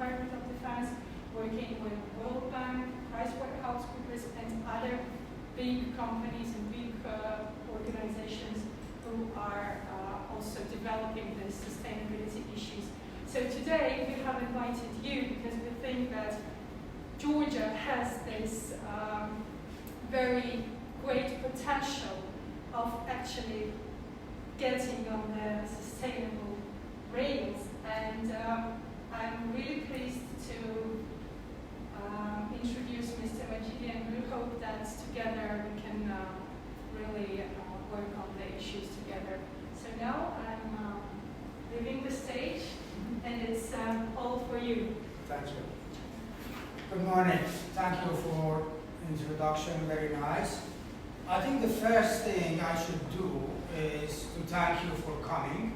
Department of Defense, working with World Bank, PricewaterhouseCoopers, and other big companies and big organizations who are also developing the sustainability issues. So today we have invited you because we think that Georgia has this very great potential of actually getting on the sustainable rails, and I'm really pleased to introduce Mr. Majidi, and we hope that together we can really work on the issues together. So now I'm leaving the stage, and it's all for you. Thank you. Good morning. Thank you for the introduction. Very nice. I think the first thing I should do is to thank you for coming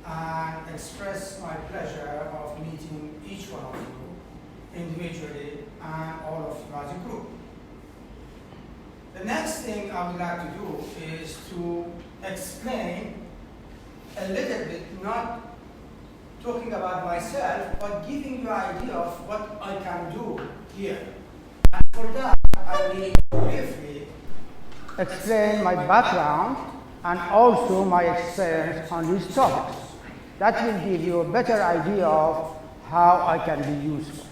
and express my pleasure of meeting each one of you individually and all of you as a group. The next thing I would like to do is to explain a little bit, not talking about myself, but giving you an idea of what I can do here. And for that, I need to briefly explain my background and also my experience on these topics. That will give you a better idea of how I can be useful.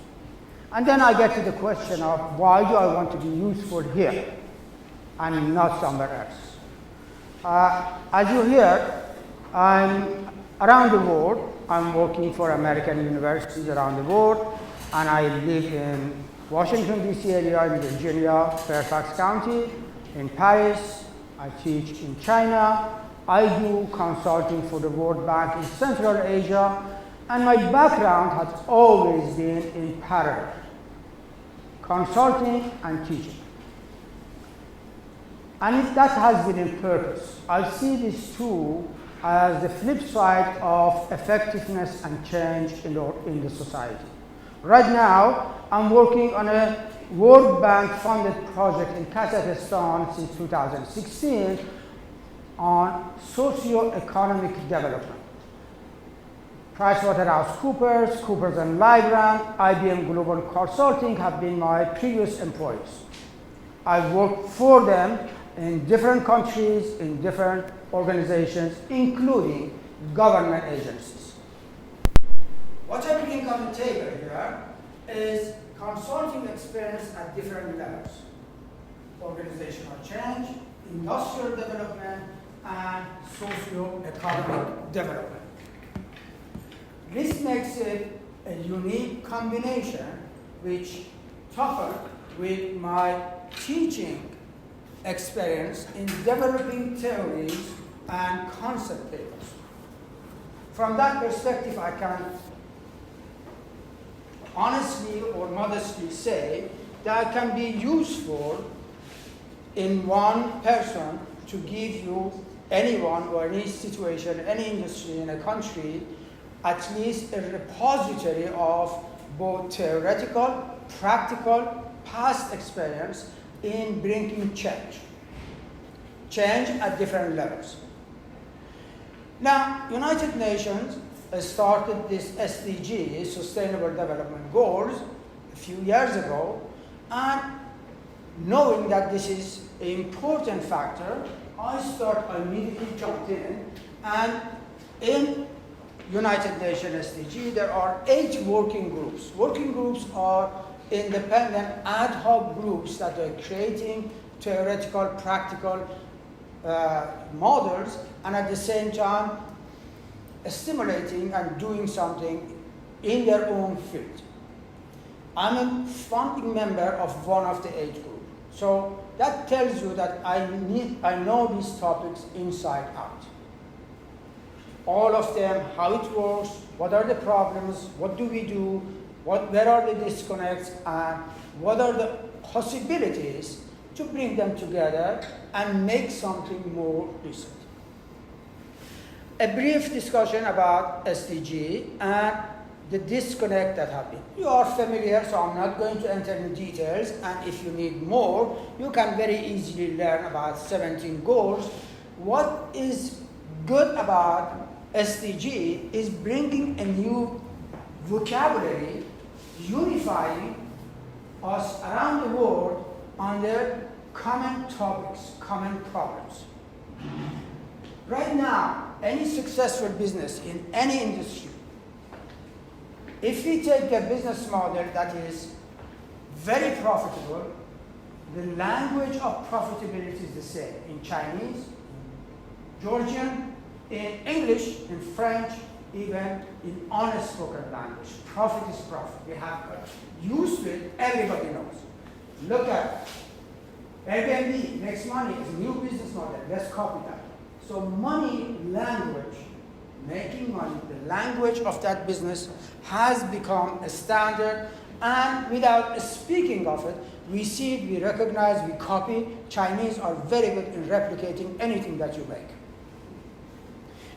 And then I get to the question of why do I want to be useful here and not somewhere else. As you hear, I'm around the world. I'm working for American universities around the world, and I live in Washington, D.C. area, in Virginia, Fairfax County, in Paris. I teach in China. I do consulting for the World Bank in Central Asia, and my background has always been in parallel, consulting and teaching. And that has been in purpose. I see these two as the flip side of effectiveness and change in the society. Right now, I'm working on a World Bank funded project in Kazakhstan since 2016 on socio-economic development. PricewaterhouseCoopers, Coopers and Lybrand, IBM Global Consulting have been my previous employees. I've worked for them in different countries, in different organizations, including government agencies. What I bring on the table here is consulting experience at different levels: organizational change, industrial development, and socio-economic development. This makes it a unique combination which, coupled with my teaching experience in developing theories and concept papers. From that perspective, I can honestly or modestly say that I can be useful in one person to give you, anyone or any situation, any industry in a country, at least a repository of both theoretical, practical, past experience in bringing change at different levels. Now, United Nations started this SDG, Sustainable Development Goals, a few years ago, and knowing that this is an important factor, I immediately jumped in, and in United Nations SDG, there are 8 working groups. Working groups are independent ad hoc groups that are creating theoretical, practical models, and at the same time stimulating and doing something in their own field. I'm a founding member of one of the 8 groups. So that tells you that I know these topics inside out. All of them, how it works, what are the problems, what do we do, where are the disconnects, and what are the possibilities to bring them together and make something more decent. A brief discussion about SDG and the disconnect that happened. You are familiar, so I'm not going to enter in details, and if you need more, you can very easily learn about 17 goals. What is good about SDG is bringing a new vocabulary unifying us around the world under common topics, common problems. Right now, any successful business in any industry, if we take a business model that is very profitable, the language of profitability is the same in Chinese, Georgian, in English, in French, even in honest spoken language. Profit is profit. We have got used to it, everybody knows. Look at Airbnb, makes money, it's a new business model, let's copy that. So money, language, making money, the language of that business has become a standard, and without speaking of it, we see it, we recognize, we copy. Chinese are very good in replicating anything that you make.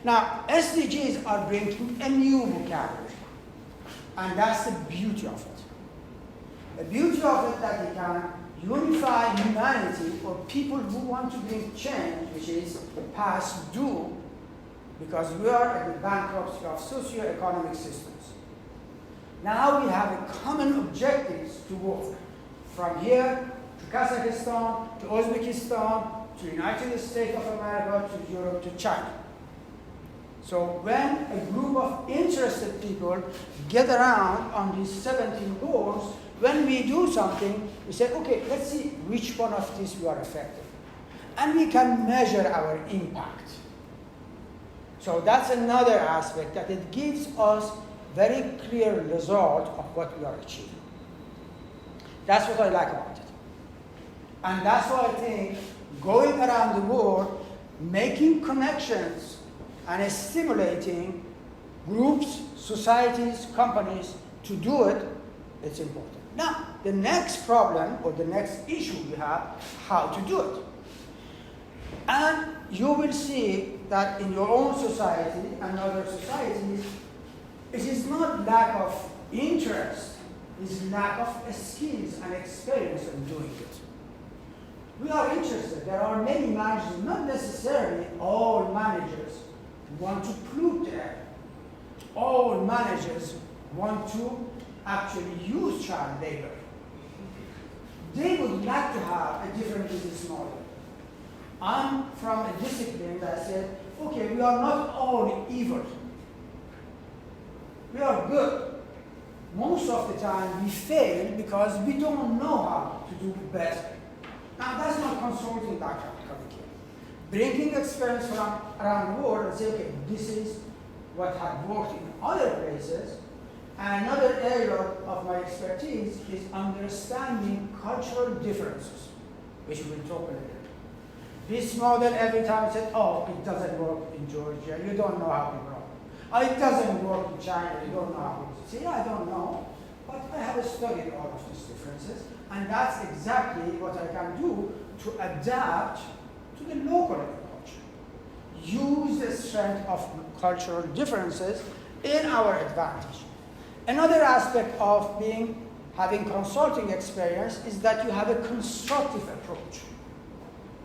Now, SDGs are bringing a new vocabulary, and that's the beauty of it. The beauty of it that we can unify humanity, or people who want to bring change, which is past due, because we are at the bankruptcy of socio-economic systems. Now we have a common objectives to work. From here to Kazakhstan, to Uzbekistan, to United States of America, to Europe, to China. So when a group of interested people get around on these 17 goals, when we do something, we say, okay, let's see which one of these we are effective. And we can measure our impact. So that's another aspect, that it gives us very clear result of what we are achieving. That's what I like about it. And that's why I think going around the world, making connections and stimulating groups, societies, companies to do it, it's important. Now, the next problem or the next issue we have, how to do it. And you will see that in your own society and other societies, it is not lack of interest, it is lack of skills and experience in doing it. We are interested. There are many managers, not necessarily all managers want to pollute the air. All managers want to actually use child labor. They would like to have a different business model. I'm from a discipline that said, okay, we are not all evil. We are good. Most of the time we fail because we don't know how to do better. Now that's not consulting background coming here. Bringing experience from around the world and say, okay, this is what had worked in other places. And another area of my expertise is understanding cultural differences, which we'll talk a little bit. This model every time said, oh, it doesn't work in Georgia, you don't know how people are. Oh, it doesn't work in China, you don't know how people say, yeah, I don't know, but I have studied all of these differences, and that's exactly what I can do to adapt to the local agriculture. Use the strength of cultural differences in our advantage. Another aspect of having consulting experience is that you have a constructive approach.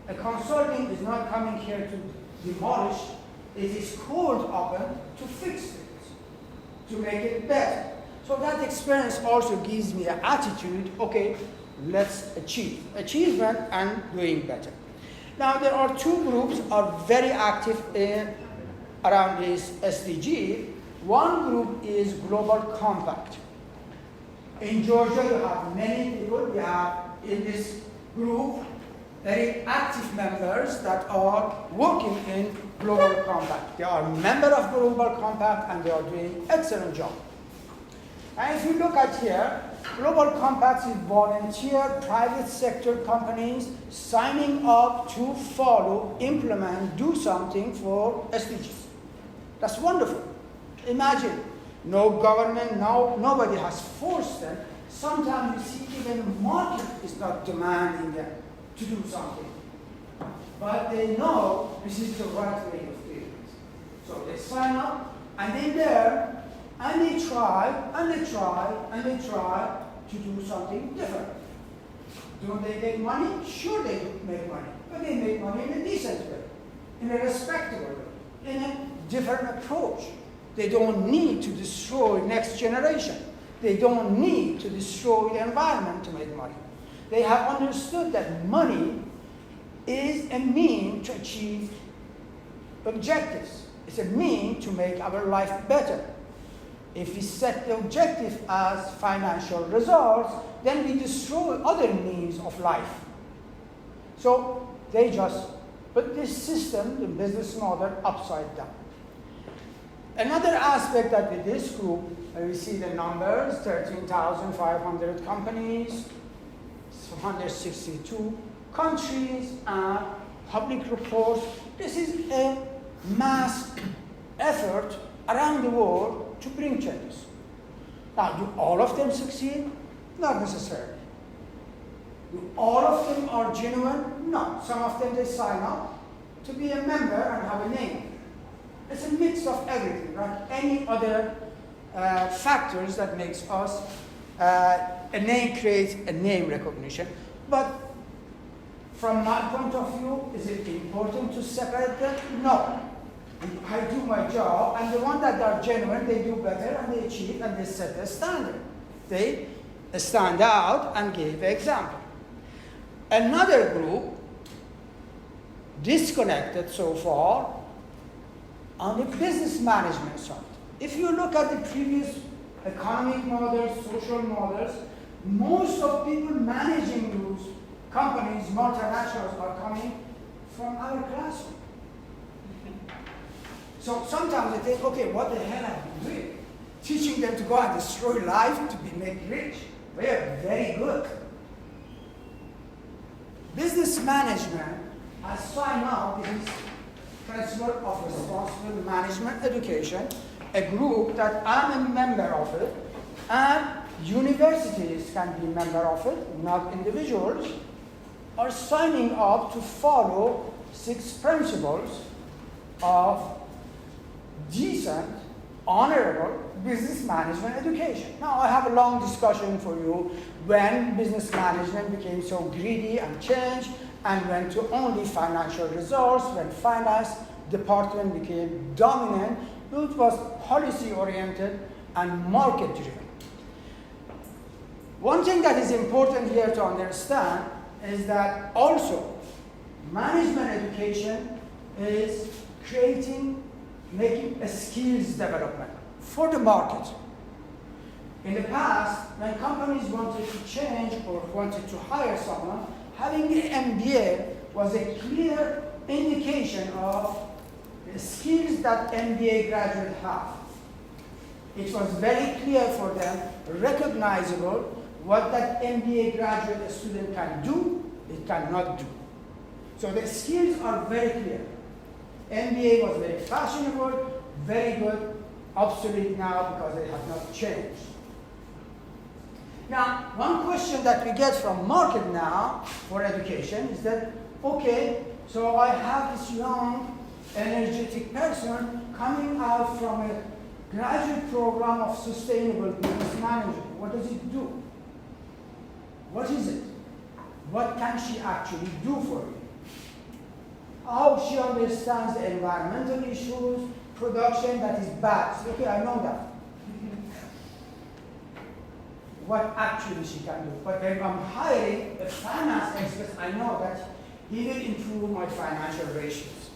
A consulting is not coming here to demolish, it is called upon to fix things, to make it better. So that experience also gives me an attitude, okay, let's achieve. Achievement and doing better. Now there are two groups are very active around this SDG. One group is Global Compact. In Georgia, you have many people. We have in this group very active members that are working in Global Compact. They are members of Global Compact and they are doing excellent job. And if you look at here, Global Compact is volunteer private sector companies signing up to follow, implement, do something for SDGs. That's wonderful. Imagine, no government, nobody has forced them. Sometimes you see even the market is not demanding them to do something. But they know this is the right way of doing it. So they sign up, and they learn, and they try, and they try, and they try to do something different. Don't they make money? Sure they do make money. But they make money in a decent way, in a respectable way, in a different approach. They don't need to destroy next generation. They don't need to destroy the environment to make money. They have understood that money is a means to achieve objectives. It's a means to make our life better. If we set the objective as financial results, then we destroy other means of life. So they just put this system, the business model, upside down. Another aspect that with this group, we see the numbers, 13,500 companies, 162 countries, and public reports. This is a mass effort around the world to bring changes. Now, do all of them succeed? Not necessarily. Do all of them are genuine? No. Some of them, they sign up to be a member and have a name. It's a mix of everything, right? Any other factors that makes us, a name creates a name recognition. But from my point of view, is it important to separate them? No. I do my job, and the ones that are genuine, they do better, and they achieve, and they set the standard. They stand out and give an example. Another group, disconnected so far, on the business management side. If you look at the previous economic models, social models, most of people managing those companies, multinationals, are coming from our classroom. So sometimes they think, okay, what the hell are we doing? Teaching them to go and destroy life to be made rich. We are very good. Business management has signed up this Principle of Responsible Management Education, a group that I'm a member of it, and universities can be member of it, not individuals, are signing up to follow 6 principles of decent, honorable business management education. Now, I have a long discussion for you when business management became so greedy and changed and went to only financial results, when finance department became dominant, it was policy-oriented and market-driven. One thing that is important here to understand is that also management education is making a skills development for the market. In the past, when companies wanted to change or wanted to hire someone, having an MBA was a clear indication of the skills that MBA graduates have. It was very clear for them, recognizable, what that MBA graduate student can do, it cannot do. So the skills are very clear. MBA was very fashionable, very good, obsolete now because they have not changed. Now, one question that we get from market now for education is that, okay, so I have this young, energetic person coming out from a graduate program of sustainable business management. What does it do? What is it? What can she actually do for you? How she understands the environmental issues, production that is bad. So, okay, I know that. What actually she can do. But when I'm hiring a finance expert, I know that he will improve my financial ratios.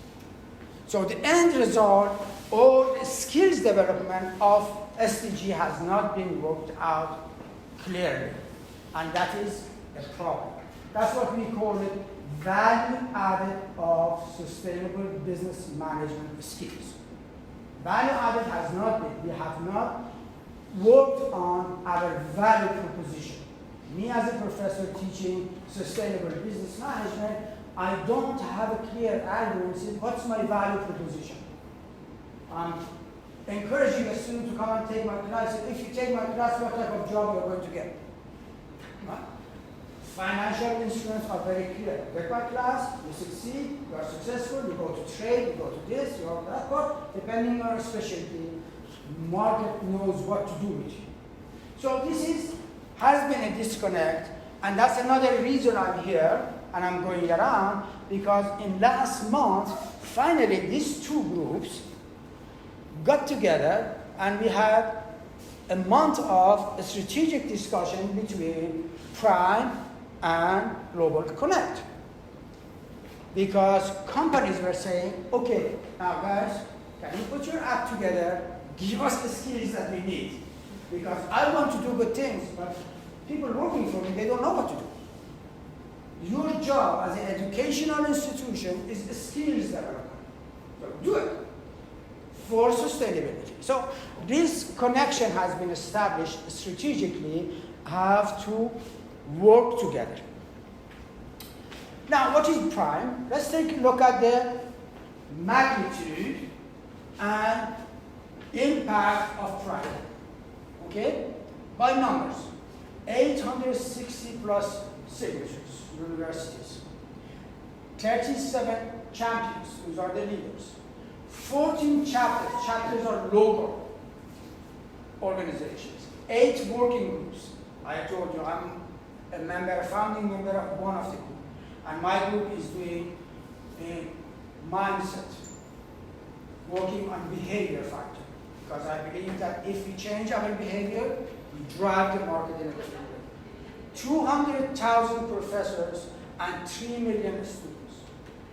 So the end result, or the skills development of SDG has not been worked out clearly. And that is a problem. That's what we call it value added of sustainable business management skills. Value added has not been. We have not worked on our value proposition. Me as a professor teaching sustainable business management, I don't have a clear argument saying what's my value proposition. I'm encouraging a student to come and take my class. If you take my class, what type of job you're going to get? Right? Financial instruments are very clear. Get my class, you succeed, you are successful, you go to trade, you go to this, you go to that, but depending on your specialty, market knows what to do with you. So this has been a disconnect, and that's another reason I'm here and I'm going around, because in last month, finally these two groups got together and we had a month of a strategic discussion between Prime and Global Connect. Because companies were saying, okay, now guys, can you put your act together, give us the skills that we need? Because I want to do good things, but people working for me, they don't know what to do. Your job as an educational institution is skills development. So do it for sustainability. So this connection has been established strategically, have to work together. Now, what is Prime? Let's take a look at the magnitude and impact of Prime. Okay? By numbers. 860 plus signatures, universities. 37 champions, those are the leaders. 14 chapters, chapters are local organizations. 8 working groups. I told you I'm a member, founding member of one of the groups. And my group is doing a mindset, working on behavior factor. Because I believe that if we change our behavior, we drive the market in a different way. 200,000 professors and 3 million students.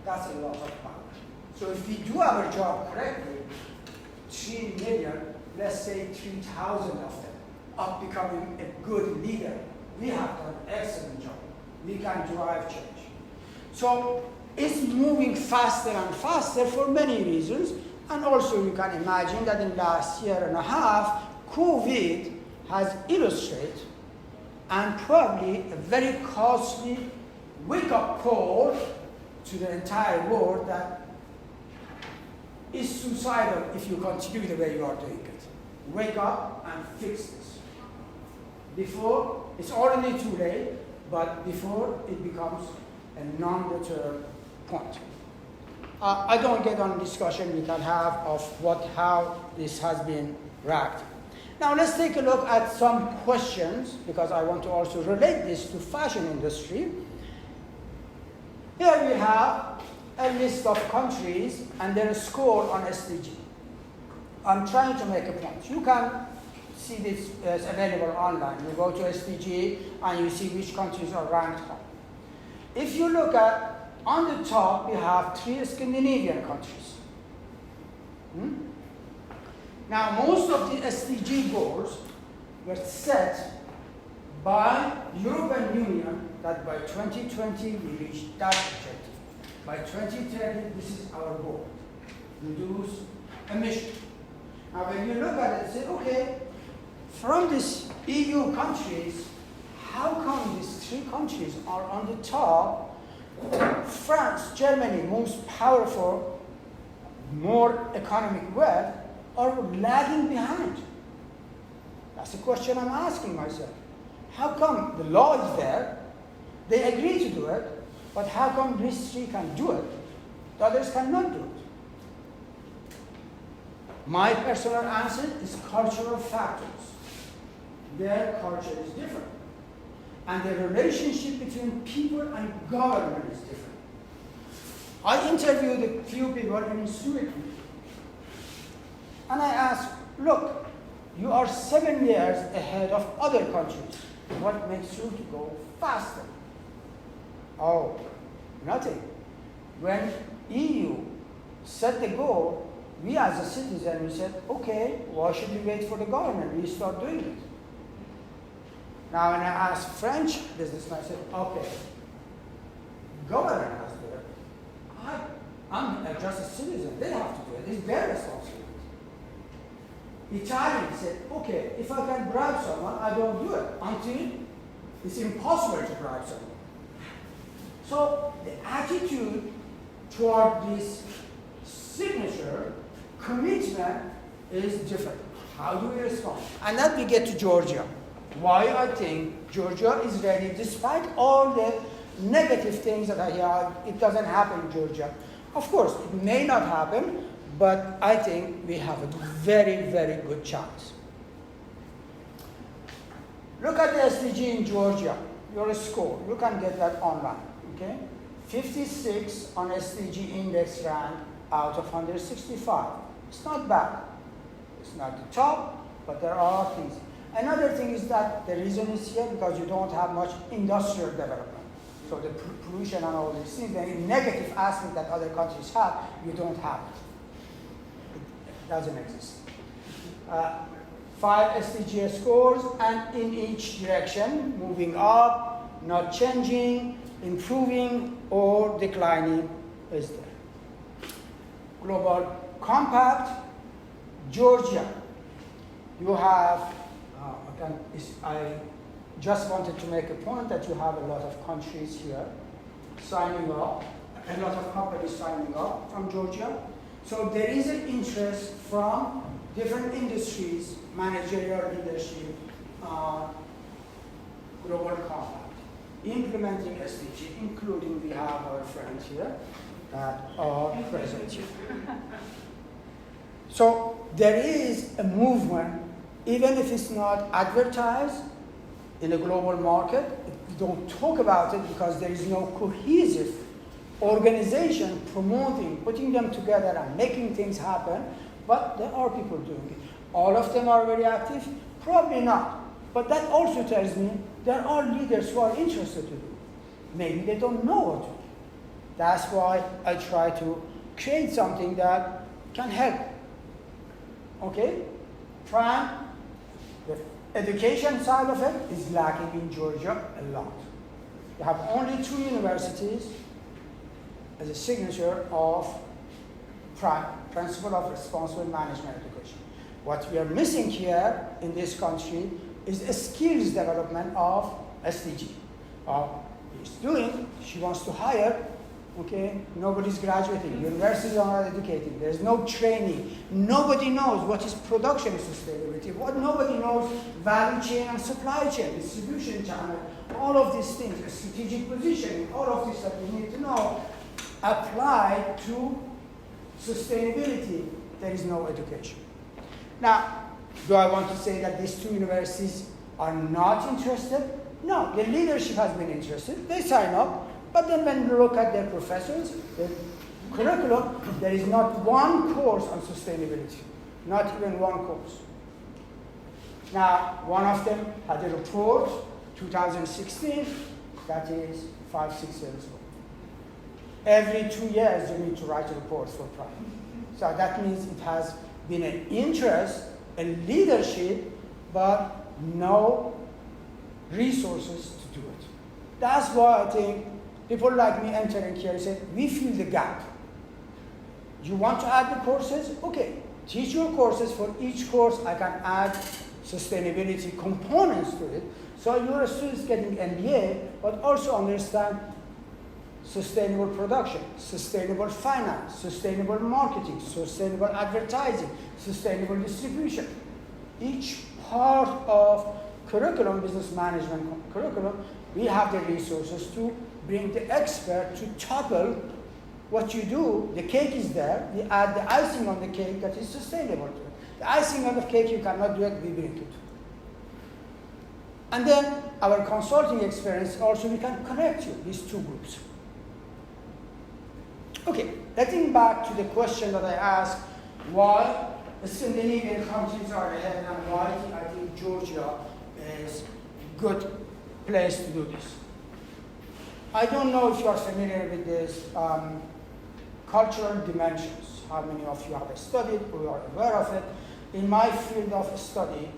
That's a lot of power. So if we do our job correctly, 3 million, let's say 3,000 of them, are becoming a good leader. We have done an excellent job. We can drive change. So it's moving faster and faster for many reasons. And also you can imagine that in the last year and a half, COVID has illustrated and probably a very costly wake-up call to the entire world that is suicidal if you continue the way you are doing it. Wake up and fix this. Before, it's already too late, but before it becomes a non-deterrent point. I don't get on discussion we can have of how this has been racked. Now let's take a look at some questions, because I want to also relate this to fashion industry. Here we have a list of countries and their score on SDG. I'm trying to make a point. You can see this as available online. You go to SDG and you see which countries are ranked high. If you look at, on the top, we have 3 Scandinavian countries. Now, most of the SDG goals were set by European Union that by 2020 we reach that objective. By 2030, this is our goal, reduce emissions. Now, when you look at it, say, okay, from these EU countries, how come these 3 countries are on the top? France, Germany, most powerful, more economic wealth, are lagging behind. That's the question I'm asking myself. How come the law is there, they agree to do it, but how come these 3 can do it, the others cannot do it? My personal answer is cultural factors. Their culture is different. And the relationship between people and government is different. I interviewed a few people in Sweden. And I asked, look, you are 7 years ahead of other countries. What makes you to go faster? Oh, nothing. When EU set the goal, we as a citizen, we said, okay, why should we wait for the government? We start doing it. Now, when I asked French businessmen, I said, okay, government has to do it. I'm just a citizen. They have to do it. It's their responsibility. Italian said, okay, if I can bribe someone, I don't do it until it's impossible to bribe someone. So the attitude toward this signature commitment is different. How do we respond? And then we get to Georgia. Why I think Georgia is ready, despite all the negative things that I hear, it doesn't happen in Georgia. Of course, it may not happen, but I think we have a very, very good chance. Look at the SDG in Georgia, your score. You can get that online, okay? 56 on SDG index rank out of 165. It's not bad. It's not the top, but there are things. Another thing is that the reason is here because you don't have much industrial development. So the pollution and all these things, the negative aspect that other countries have, you don't have it. It doesn't exist. 5 SDG scores, and in each direction, moving up, not changing, improving, or declining is there. Global Compact, Georgia. You have, I just wanted to make a point that you have a lot of countries here signing up, a lot of companies signing up from Georgia. So there is an interest from different industries, managerial leadership, Global Compact, implementing SDG, including we have our friends here that are present here. So there is a movement, even if it's not advertised in a global market, we don't talk about it because there is no cohesive organization promoting, putting them together and making things happen, but there are people doing it. All of them are very active? Probably not. But that also tells me there are leaders who are interested to do it. Maybe they don't know what to do. That's why I try to create something that can help. Okay? Prime, the education side of it is lacking in Georgia a lot. You have only 2 universities as a signature of Prime, Principle of Responsible Management Education. What we are missing here in this country is a skills development of SDG. He's doing, she wants to hire, okay, nobody's graduating, universities are not educating, there's no training, nobody knows what is production sustainability, nobody knows value chain and supply chain, distribution channel, all of these things, strategic positioning, all of this that we need to know, apply to sustainability. There is no education. Now, do I want to say that these 2 universities are not interested? No, the leadership has been interested, they sign up, but then when you look at their professors, their curriculum, there is not one course on sustainability, not even one course. Now, one of them had a report, 2016, that is 5-6 years ago. Every 2 years, you need to write a report for Prime. So that means it has been an interest, a leadership, but no resources to do it. That's why I think people like me entering here and say, we fill the gap. You want to add the courses? Okay, teach your courses. For each course, I can add sustainability components to it. So your students getting MBA, but also understand sustainable production, sustainable finance, sustainable marketing, sustainable advertising, sustainable distribution. Each part of curriculum, business management curriculum, we have the resources to bring the expert to tackle what you do. The cake is there, we add the icing on the cake that is sustainable to it. The icing on the cake, you cannot do it, we bring it. And then our consulting experience, also we can connect you, these 2 groups. Okay, getting back to the question that I asked, why the Scandinavian countries are ahead and why I think Georgia is a good place to do this. I don't know if you are familiar with this cultural dimensions, how many of you have studied or are aware of it. In my field of study,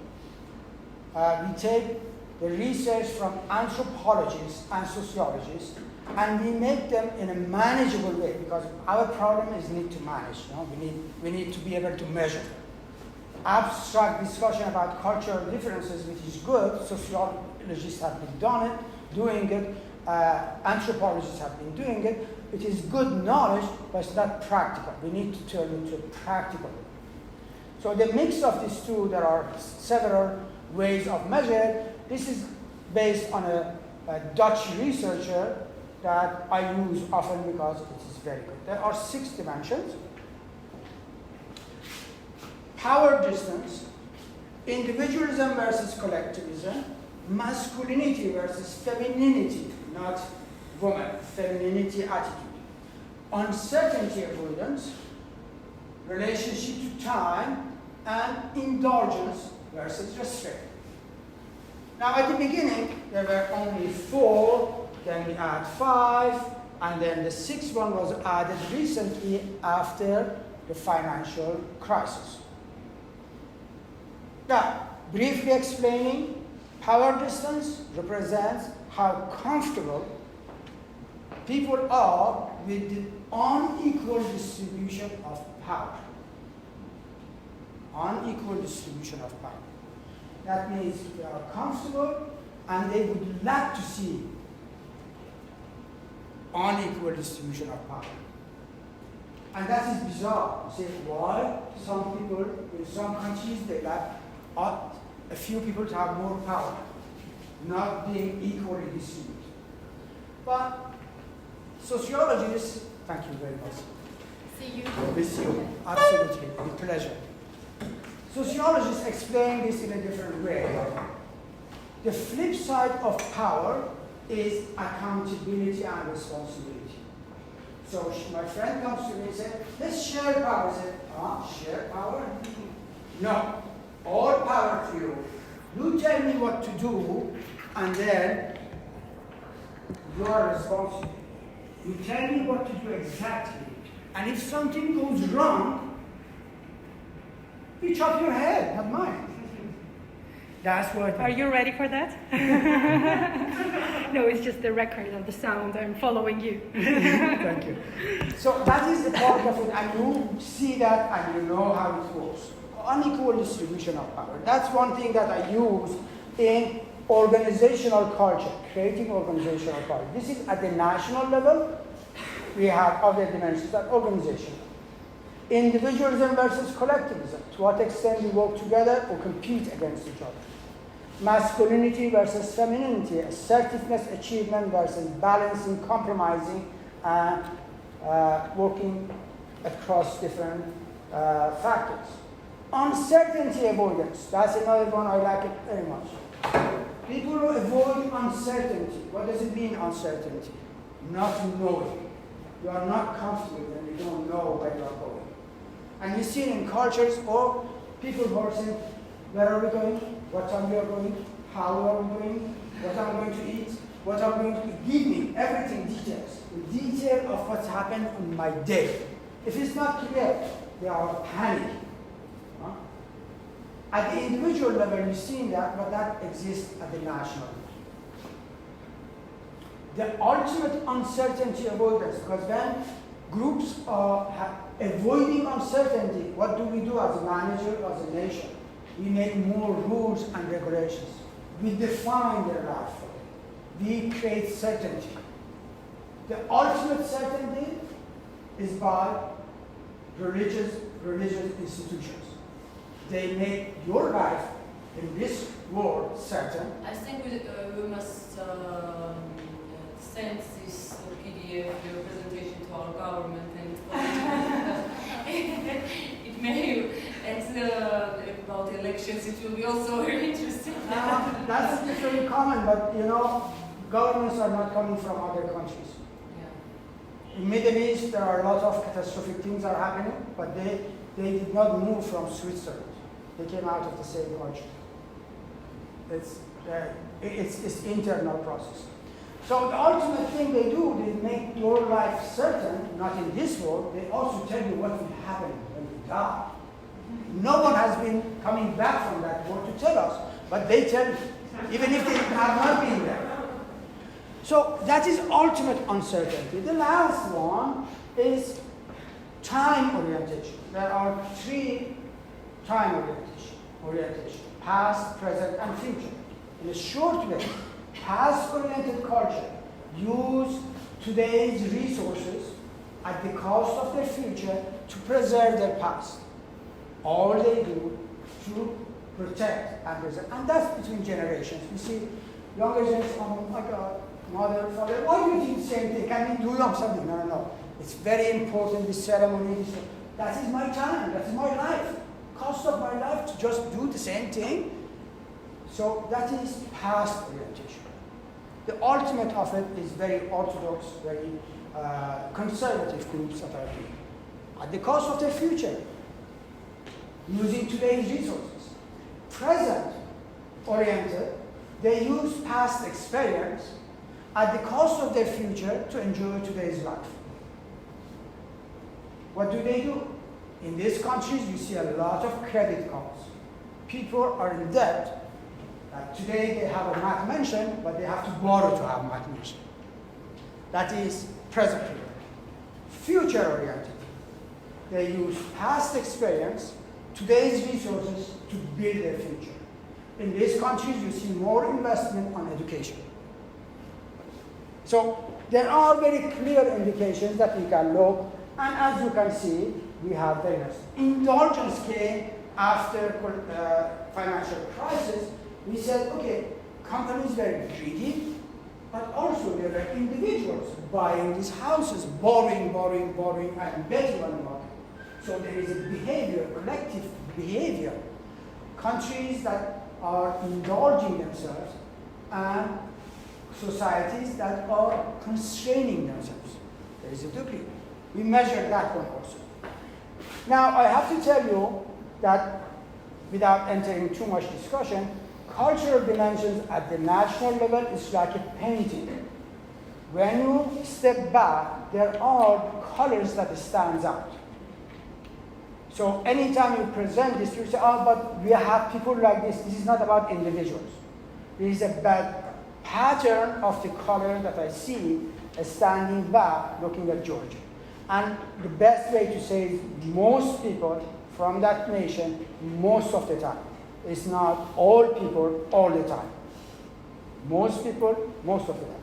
we take the research from anthropologists and sociologists and we make them in a manageable way because our problem is need to manage. You know? We need to be able to measure. Abstract discussion about cultural differences, which is good. Sociologists have been doing it. Anthropologists have been doing it. It is good knowledge, but it's not practical. We need to turn it into practical. So the mix of these 2, there are several ways of measure. This is based on a Dutch researcher that I use often because it is very good. There are 6 dimensions. Power distance, individualism versus collectivism, masculinity versus femininity, not woman, femininity attitude, uncertainty avoidance, relationship to time, and indulgence versus restraint. Now at the beginning, there were only 4, then we add 5, and then the 6th one was added recently after the financial crisis. Now, briefly explaining, power distance represents how comfortable people are with the unequal distribution of power. Unequal distribution of power. That means they are comfortable and they would like to see unequal distribution of power. And that is bizarre. You say, why? Some people, in some countries, they like a few people to have more power, not being equally distributed. But sociologists, thank you very much. See you. With you, absolutely, with pleasure. Sociologists explain this in a different way. The flip side of power is accountability and responsibility. So my friend comes to me and says, let's share power. I said, share power? No, all power to you. You tell me what to do, and then you are responsible. You tell me what to do exactly. And if something goes wrong, you chop your head, not mine. That's what. Are you ready for that? No, it's just the record of the sound. I'm following you. Thank you. So that is the part of it, and you see that and you know how it works. Unequal distribution of power. That's one thing that I use in organizational culture, creating organizational culture. This is at the national level. We have other dimensions at organization. Individualism versus collectivism. To what extent we work together or compete against each other. Masculinity versus femininity. Assertiveness, achievement versus balancing, compromising, and working across different factors. Uncertainty avoidance. That's another one I like it very much. People who avoid uncertainty. What does it mean, uncertainty? Not knowing. You are not comfortable when you don't know where you are going. And you see it in cultures or people who are saying, where are we going? What time we are going? How are we going? What am I going to eat? What am I going to eat? Give me everything, details. The detail of what's happened on my day. If it's not clear, they are panicking. Huh? At the individual level, you've seen that, but that exists at the national level. The ultimate uncertainty avoidance, because when groups are avoiding uncertainty, what do we do as a manager, as a nation? We make more rules and regulations. We define their life. We create certainty. The ultimate certainty is by religious institutions. They make your life in this world certain. I think we must send this PDF, your presentation, to our government, and it may, about elections, it will be also very interesting. That's very common, but you know, governments are not coming from other countries. Yeah. In Middle East, there are a lot of catastrophic things are happening, but they did not move from Switzerland. They came out of the same country. It's internal process. So the ultimate thing they do, they make your life certain, not in this world, they also tell you what will happen when you die. No one has been coming back from that world to tell us, but they tell you, even if they have not been there. So that is ultimate uncertainty. The last one is time orientation. There are 3 time orientation, past, present, and future. In a short way, past-oriented culture use today's resources at the cost of their future to preserve their past. All they do to protect and preserve. And that's between generations. You see, younger generations, oh my God, mother, father, why do you do the same thing? Can we do something? No. It's very important, this ceremony. That is my time, that is my life. Cost of my life to just do the same thing. So that is past orientation. The ultimate of it is very orthodox, very conservative groups that are doing. At the cost of their future, using today's resources. Present oriented They use past experience at the cost of their future to enjoy today's life. What do? In these countries, you see a lot of credit cards. People are in debt. Today they have a math mention, but they have to borrow to have math mention. That is present period. Future-oriented. They use past experience, today's resources to build their future. In these countries, you see more investment on education. So there are very clear indications that we can look, and as you can see, we have various. Indulgence came after financial crisis. We said, okay, companies were greedy, but also there were individuals buying these houses, borrowing, and betting on the market. So there is a behavior, collective behavior. Countries that are indulging themselves and societies that are constraining themselves. There is a degree. We measure that one also. Now, I have to tell you that, without entering too much discussion, cultural dimensions at the national level is like a painting. When you step back, there are colors that stands out. So anytime you present this, you say, oh, but we have people like this. This is not about individuals. This is a bad pattern of the color that I see standing back looking at Georgia. And the best way to say is most people from that nation, most of the time. It's not all people all the time. Most people, most of the time.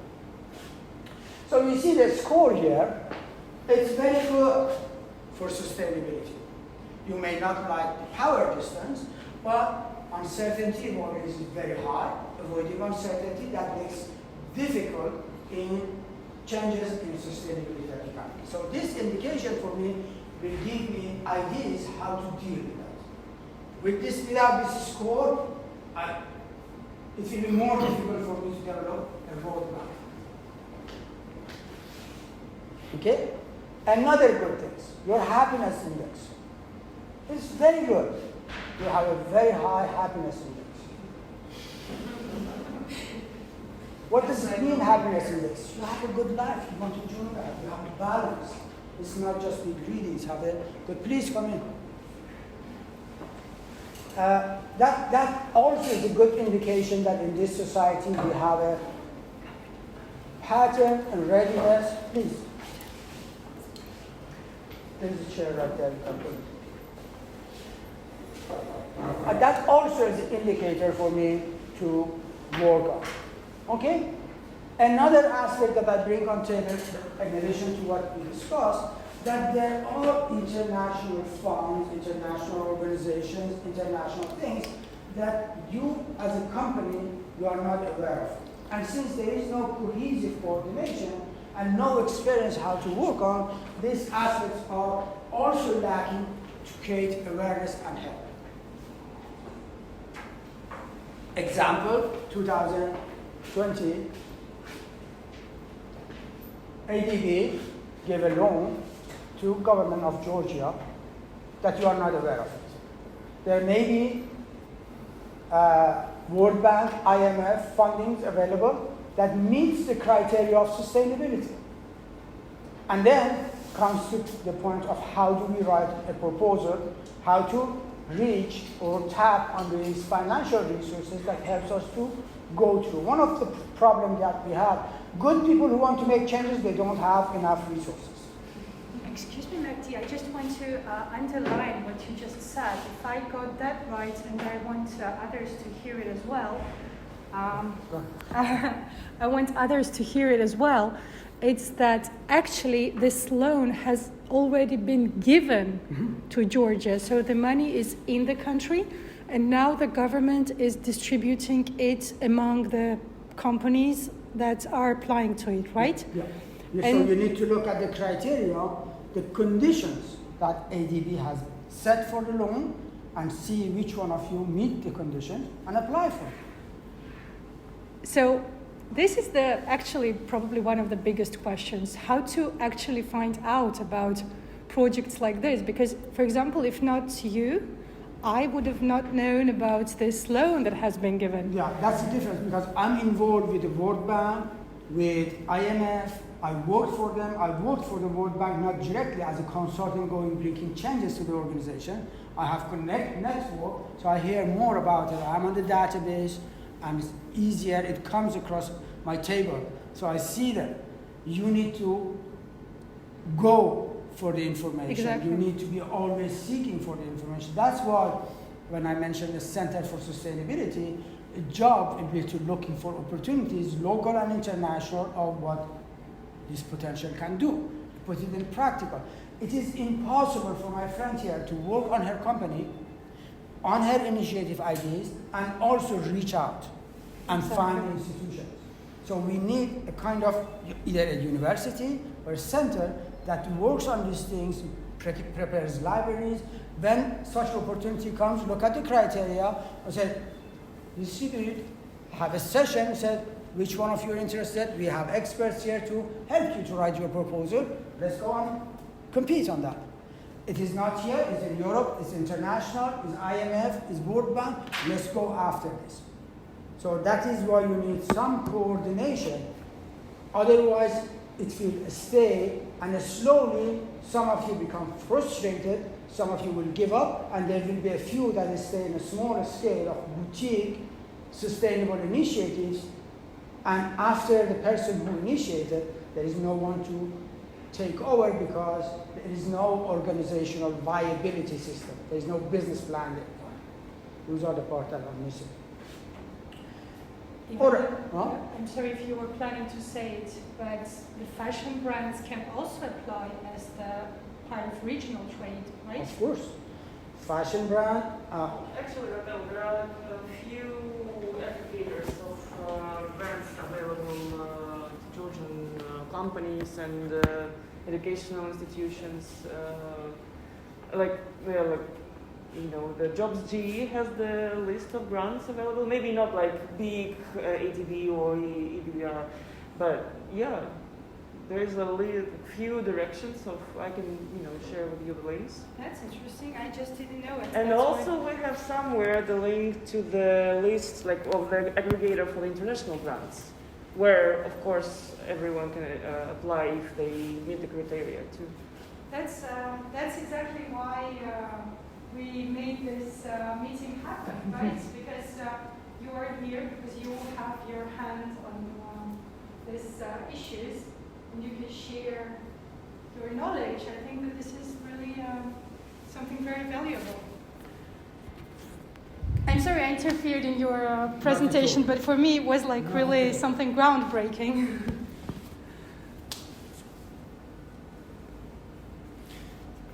So you see the score here. It's very good for sustainability. You may not like the power distance, but uncertainty always is very high. Avoiding uncertainty, that makes difficult in changes in sustainability of the economy. So this indication for me will give me ideas how to deal with that. With this, without this score, it will be more difficult for me to develop a roadmap. Okay? Another good thing, your happiness index. It's very good. You have a very high happiness index. What does it mean, happiness index? You have a good life. You want to enjoy that. You have a balance. It's not just be greedy. It's have a good. Please come in. That also is a good indication that in this society we have a pattern and readiness. Please. There's a chair right there. You can put it. That also is an indicator for me to work on. Okay? Another aspect that I bring on table, in addition to what we discussed, that there are international funds, international organizations, international things that you, as a company, you are not aware of. And since there is no cohesive coordination and no experience how to work on, these aspects are also lacking to create awareness and help. Example, 2020, ADB gave a loan to government of Georgia that you are not aware of it. There may be World Bank, IMF fundings available that meets the criteria of sustainability. And then comes to the point of how do we write a proposal, how to reach or tap on these financial resources that helps us to go through. One of the problems that we have, good people who want to make changes, they don't have enough resources. Excuse me, Mehdi, I just want to underline what you just said. If I got that right, and I want others to hear it as well, I want others to hear it as well, it's that actually this loan has already been given to Georgia. So the money is in the country, and now the government is distributing it among the companies that are applying to it, right? Yeah. So you need to look at the criteria, the conditions that ADB has set for the loan, and see which one of you meet the conditions and apply for it. So this is actually probably one of the biggest questions, how to actually find out about projects like this. Because, for example, if not you, I would have not known about this loan that has been given. Yeah, that's the difference because I'm involved with the World Bank, with IMF. I work for them. I work for the World Bank not directly as a consultant going bringing changes to the organization. I have network, so I hear more about it. I'm on the database, and it's easier. It comes across my table, so I see that you need to go for the information. Exactly. You need to be always seeking for the information. That's why when I mentioned the Center for Sustainability, a job will be to looking for opportunities, local and international, of what this potential can do, put it in practical. It is impossible for my friend here to work on her company, on her initiative ideas, and also reach out and find institutions. So we need a kind of either a university or a center that works on these things, prepares libraries. When such opportunity comes, look at the criteria and say, distribute, have a session, say, which one of you are interested? We have experts here to help you to write your proposal. Let's go and compete on that. It is not here, it's in Europe, it's international, it's IMF, it's World Bank. Let's go after this. So that is why you need some coordination. Otherwise, it will stay, and slowly some of you become frustrated, some of you will give up, and there will be a few that will stay in a smaller scale of boutique sustainable initiatives, and after the person who initiated, there is no one to take over because there is no organizational viability system. There is no business plan there. Those are the parts that are missing. I'm sorry if you were planning to say it, but the fashion brands can also apply as the part of regional trade, right? Of course. Fashion brand. Actually, Raquel, there are a few aggregators of brands available to Georgian companies and educational institutions. The Jobs GE has the list of grants available. Maybe not like big ATB or EBR, but yeah, there is a few directions of I can share with you the links. That's interesting. I just didn't know it. And That's also we have somewhere the link to the list of the aggregator for the international grants, where of course everyone can apply if they meet the criteria too. That's exactly why we made this meeting happen, right? Because you are here because you have your hand on these issues, and you can share your knowledge. I think that this is really something very valuable. I'm sorry I interfered in your presentation, but for me it was like really something groundbreaking.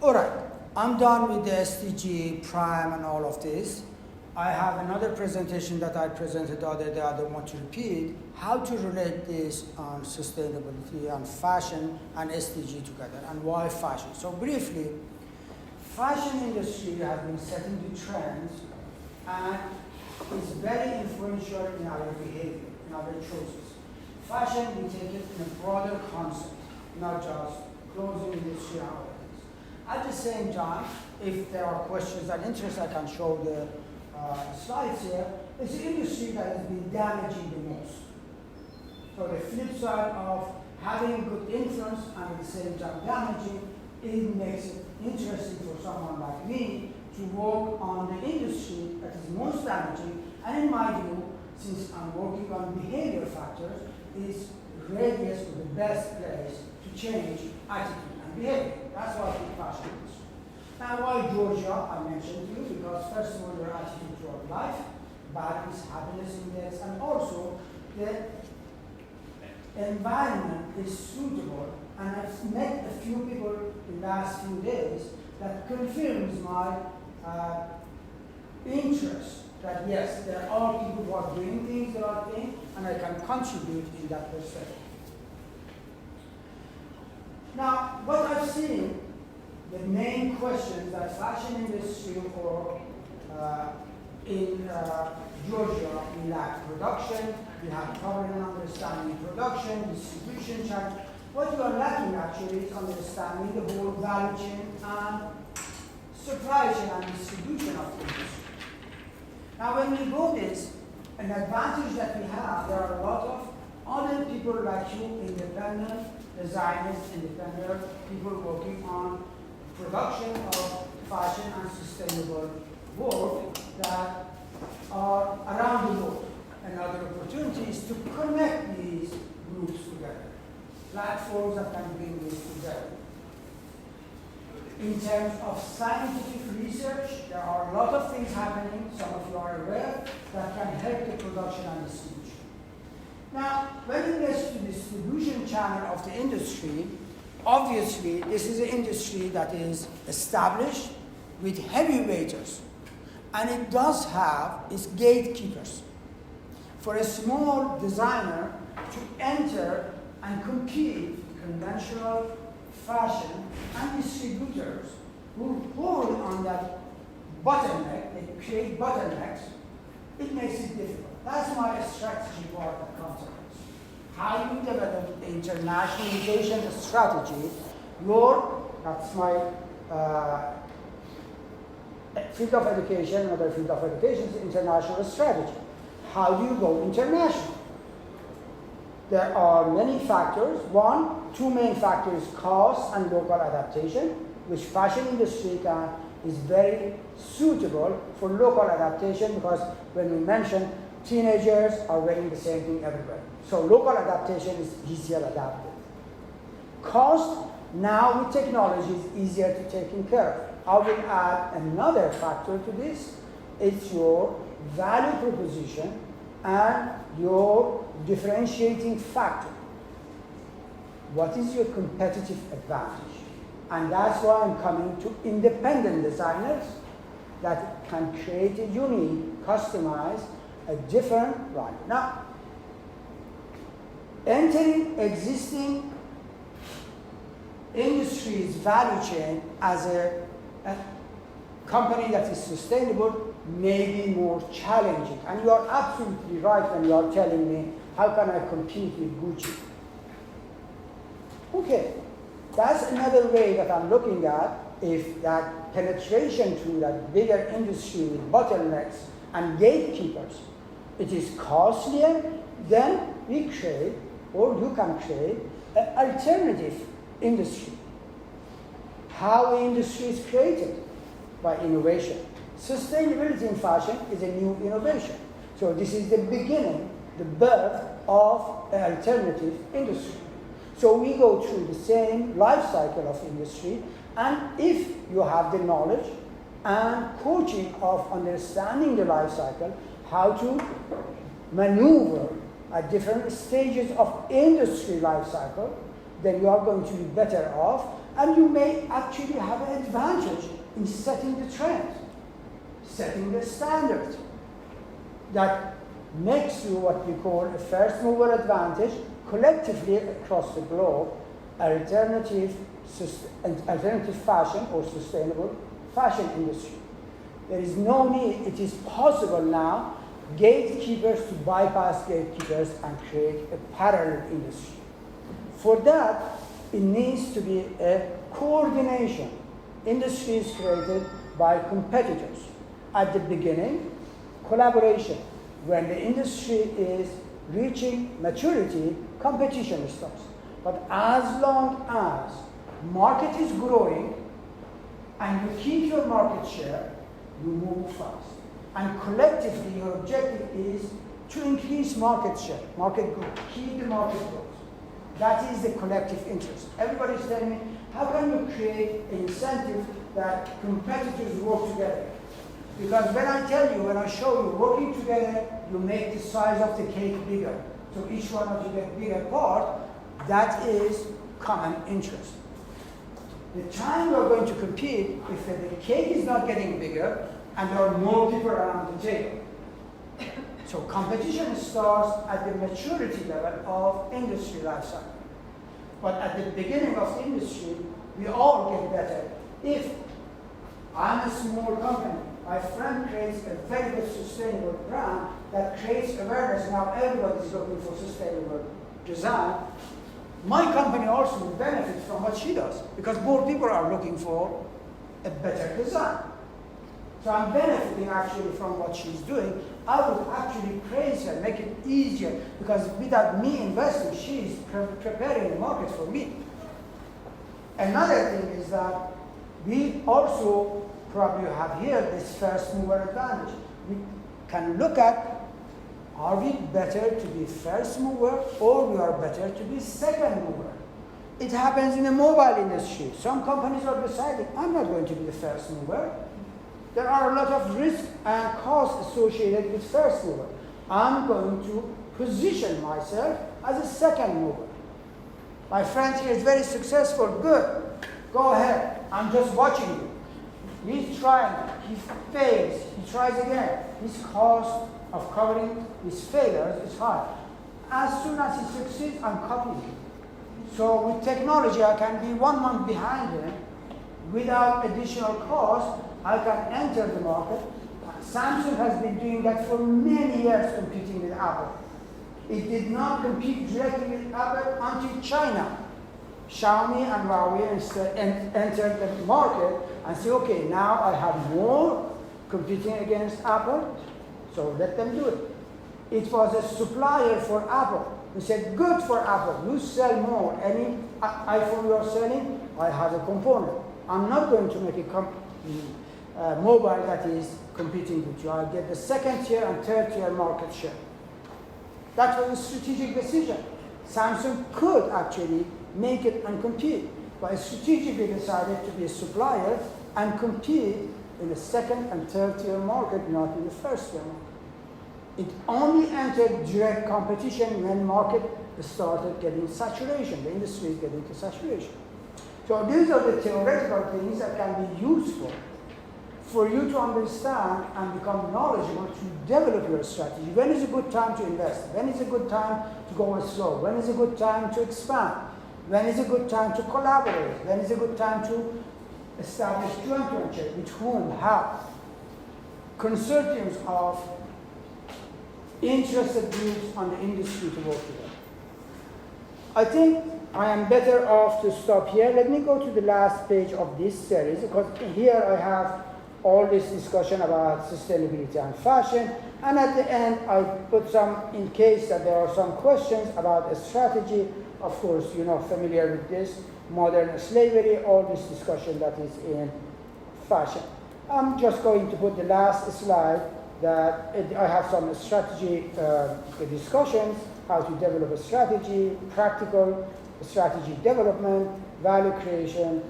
All right, I'm done with the SDG, Prime, and all of this. I have another presentation that I presented the other day I don't want to repeat, how to relate this on sustainability and fashion and SDG together, and why fashion. So briefly, fashion industry has been setting the trends and is very influential in our behavior, in our choices. Fashion, we take it in a broader concept, not just clothing industry and other things. At the same time, if there are questions and interests, I can show the slides here. It's the industry that has been damaging the most. So the flip side of having good influence and at the same time damaging, it makes it interesting for someone like me to work on the industry that is most damaging. And in my view, since I'm working on behavior factors, is radius is the best place to change attitude and behavior. That's what I think fashion is. Now, why Georgia? I mentioned to you because first of all, your attitude toward life, balance, happiness index, and also the environment is suitable. And I've met a few people in the last few days that confirms my interest that yes, there are people who are doing things the right thing, and I can contribute in that perspective. Now, what I've seen, the main questions that fashion industry or in Georgia, we lack production, we have problem in understanding production, distribution channel. What you are lacking actually is understanding the whole value chain and supply chain and distribution of the industry. Now when we go this, an advantage that we have, there are a lot of other people like you, independent designers, independent people working on production of fashion and sustainable work that are around the world. Another opportunity is to connect these groups together, platforms that can bring this together. In terms of scientific research, there are a lot of things happening, some of you are aware, that can help the production and distribution. Now, when it gets to the distribution channel of the industry, obviously this is an industry that is established with heavyweights, and it does have its gatekeepers. For a small designer to enter and compete with conventional fashion and distributors who hold on that bottleneck, they create bottlenecks, it makes it difficult. That's my strategy part that comes up. How you develop the internationalization strategy, that's my field of education, another field of education is international strategy. How do you go international? There are many factors. Two main factors, cost and local adaptation, which fashion industry is very suitable for local adaptation because when we mention teenagers are wearing the same thing everywhere. So local adaptation is easier adapted. Cost, now with technology, is easier to take care of. I will add another factor to this. It's your value proposition and your differentiating factor. What is your competitive advantage? And that's why I'm coming to independent designers that can create a unique, customized, a different value. Now, entering existing industries value chain as a company that is sustainable may be more challenging. And you are absolutely right when you are telling me, how can I compete with Gucci? Okay, that's another way that I'm looking at. If that penetration to that bigger industry with bottlenecks and gatekeepers, it is costlier, then we create, or you can create, an alternative industry. How industry is created? By innovation. Sustainability in fashion is a new innovation. So this is the beginning, the birth of an alternative industry. So we go through the same life cycle of industry, and if you have the knowledge and coaching of understanding the life cycle, how to maneuver at different stages of industry life cycle, then you are going to be better off, and you may actually have an advantage in setting the trend, setting the standard that makes you what we call a first mover advantage collectively across the globe, alternative fashion or sustainable fashion industry. There is no need, it is possible now, gatekeepers to bypass gatekeepers and create a parallel industry. For that, it needs to be a coordination. Industry is created by competitors. At the beginning, collaboration. When the industry is reaching maturity, competition starts. But as long as market is growing and you keep your market share, you move fast. And collectively, your objective is to increase market share, market growth, keep the market growth. That is the collective interest. Everybody is telling me, how can you create an incentive that competitors work together? Because when I tell you, when I show you working together, you make the size of the cake bigger. So each one of you get bigger part, that is common interest. The time we're going to compete, if the cake is not getting bigger, and there are more people around the table. So competition starts at the maturity level of industry life cycle. But at the beginning of the industry, we all get better. If I'm a small company, my friend creates a very good sustainable brand that creates awareness, now everybody is looking for sustainable design. My company also will benefit from what she does, because more people are looking for a better design. So I'm benefiting actually from what she's doing. I would actually praise her, make it easier, because without me investing, she's preparing the market for me. Another thing is that we also probably have here this first mover advantage. We can look at, are we better to be first mover or we are better to be second mover? It happens in the mobile industry. Some companies are deciding, I'm not going to be the first mover. There are a lot of risks and costs associated with first mover. I'm going to position myself as a second mover. My friend here is very successful, good. Go ahead, I'm just watching you. He's trying, he fails, he tries again. His cost of covering his failures is high. As soon as he succeeds, I'm copying him. So with technology, I can be 1 month behind him without additional cost. I can enter the market. Samsung has been doing that for many years, competing with Apple. It did not compete directly with Apple until China. Xiaomi and Huawei entered the market and say, okay, now I have more competing against Apple, so let them do it. It was a supplier for Apple. We said, good for Apple, you sell more. Any iPhone you are selling, I have a component. I'm not going to make a mobile that is competing with you. I'll get the second tier and third tier market share. That was a strategic decision. Samsung could actually make it and compete, but strategically decided to be a supplier and compete in the second and third tier market, not in the first tier market. It only entered direct competition when market started getting saturation. The industry is getting to saturation. So these are the theoretical things that can be useful for you to understand and become knowledgeable to develop your strategy. When is a good time to invest? When is a good time to go slow? When is a good time to expand? When is a good time to collaborate? When is a good time to establish joint venture? With whom? How? Consortiums of interested groups on the industry to work together. I think I am better off to stop here. Let me go to the last page of this series, because here I have all this discussion about sustainability and fashion, and at the end I put some, in case that there are some questions about a strategy. Of course, you're not familiar with this, modern slavery, all this discussion that is in fashion. I'm just going to put the last slide that I have some strategy discussions, how to develop a strategy, practical strategy development, value creation,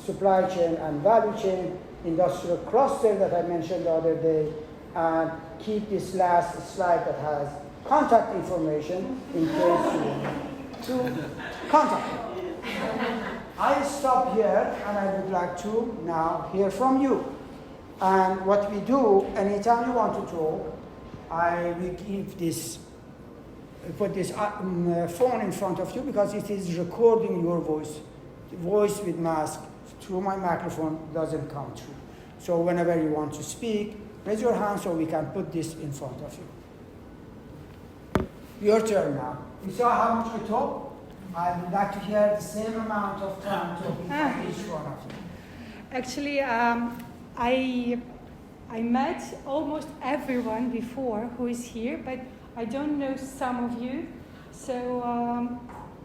supply chain and value chain, industrial cluster that I mentioned the other day, and keep this last slide that has contact information in case you want to contact me. I stop here and I would like to now hear from you. And what we do, anytime you want to talk, I will give this, put this phone in front of you because it is recording your voice. The voice with mask through my microphone doesn't come through. So whenever you want to speak, raise your hand so we can put this in front of you. Your turn now. You saw how much I talk? I would like to hear the same amount of time talking from each one of you. Actually, I met almost everyone before who is here, but I don't know some of you. So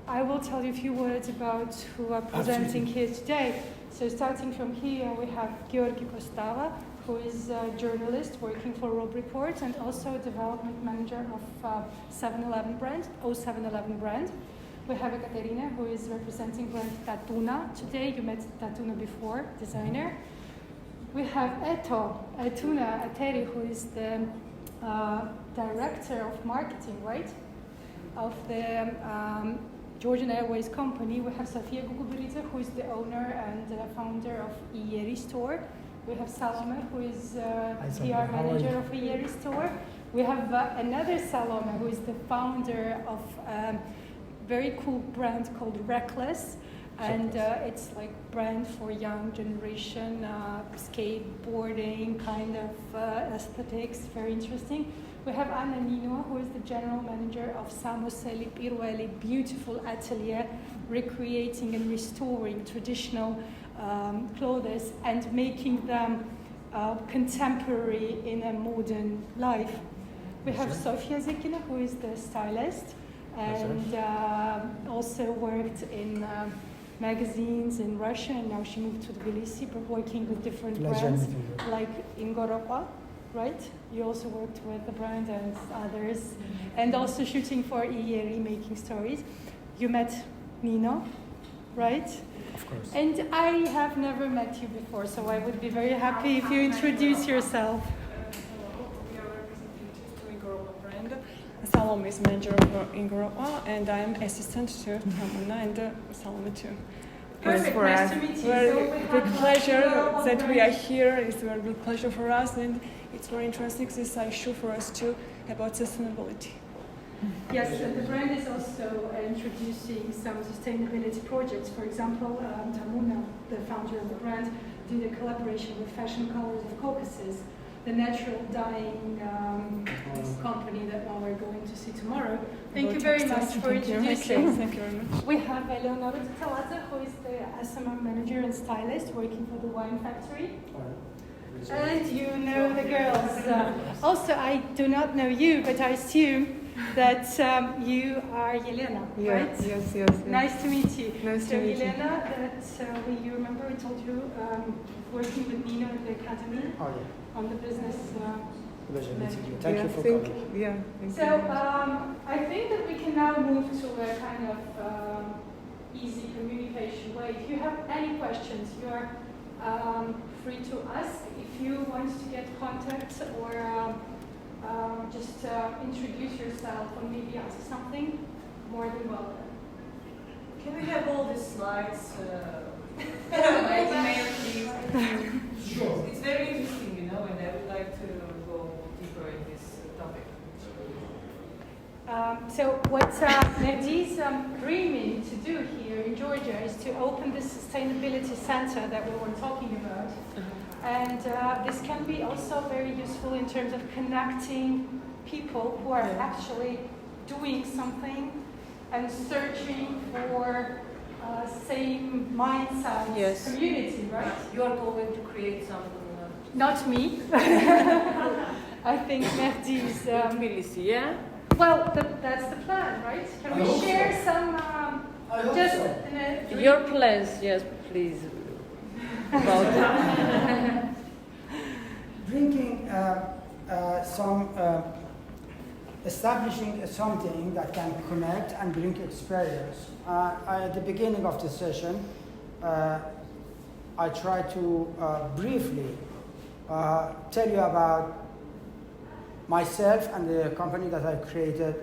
I will tell you a few words about who are presenting here today. So starting from here, we have Georgi Postava, who is a journalist working for Rob Report and also a development manager of 7-Eleven brand, 0711 brand. We have Ekaterina, who is representing brand Tatuna. Today, you met Tatuna before, designer. We have Etuna Ateri, who is the director of marketing, right? Of the Georgian Airways company. We have Sofia Guguberiza, who is the owner and founder of Ieri store. We have Salome, who is PR manager of Ieri store. We have another Salome, who is the founder of a very cool brand called Reckless. And it's like brand for young generation, skateboarding kind of aesthetics, very interesting. We have Anna Nino, who is the general manager of Samoseli Pirweli, beautiful atelier, recreating and restoring traditional clothes and making them contemporary in a modern life. We have Sofia Zekina, who is the stylist, and also worked in magazines in Russia, and now she moved to Tbilisi, working with different brands, like Ingoropa, right? You also worked with the brand and others, and also shooting for Iyeri, making stories. You met Nino, right? Of course. And I have never met you before, so I would be very happy if you introduce yourself. Hello, we are representative to Ingoropa brand. Salome is manager of Ingoropa, and I'm assistant to Tamuna and Salome too. Perfect, nice to meet you. Very big pleasure Ingoropa that we are brand. here. It's a very big pleasure for us, and it's very interesting this issue for us too about sustainability. Yes, and the brand is also introducing some sustainability projects. For example, Tamuna, the founder of the brand, did a collaboration with Fashion Colors of Caucasus, the natural dyeing company that now we're going to see tomorrow. Thank you very much for introducing. Thank you very much. We have Eleonora Talata, who is the SMM manager and stylist working for the wine factory. And you know the girls. Also, I do not know you, but I assume that you are Yelena, right? Yes. Nice to meet you. Nice so to meet you. Yelena, you remember we told you working with Nino in the academy Oh, yeah. on the business. Pleasure meeting you. Thank you for thank coming. you. Yeah, thank So you. I think that we can now move to a kind of easy communication way. If you have any questions, you are free to ask. If you want to get contact or just introduce yourself or maybe ask something, more than welcome. Can we have all the slides by email, please? Sure. It's very interesting, you know, and I would like to go deeper in this topic. So what Mehdi is dreaming to do here in Georgia is to open this sustainability center that we were talking about. And this can be also very useful in terms of connecting people who are actually doing something and searching for same mindset community, right? You are going to create some. Not me. I think Mehdi is. Tbilisi, yeah? Well, that's the plan, right? Can I we hope share so. some I hope just so. in a Your plans, yes, please. About Bringing establishing something that can connect and bring experience. At the beginning of the session, I try to briefly tell you about myself and the company that I created,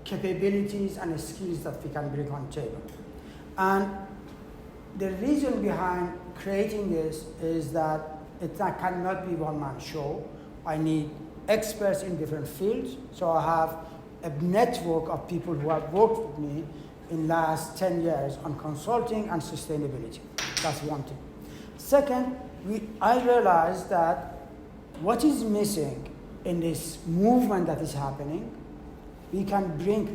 capabilities and skills that we can bring on the table. And the reason behind creating this is that cannot be one-man show. I need experts in different fields, so I have a network of people who have worked with me in the last 10 years on consulting and sustainability. That's one thing. Second, I realized that what is missing in this movement that is happening, we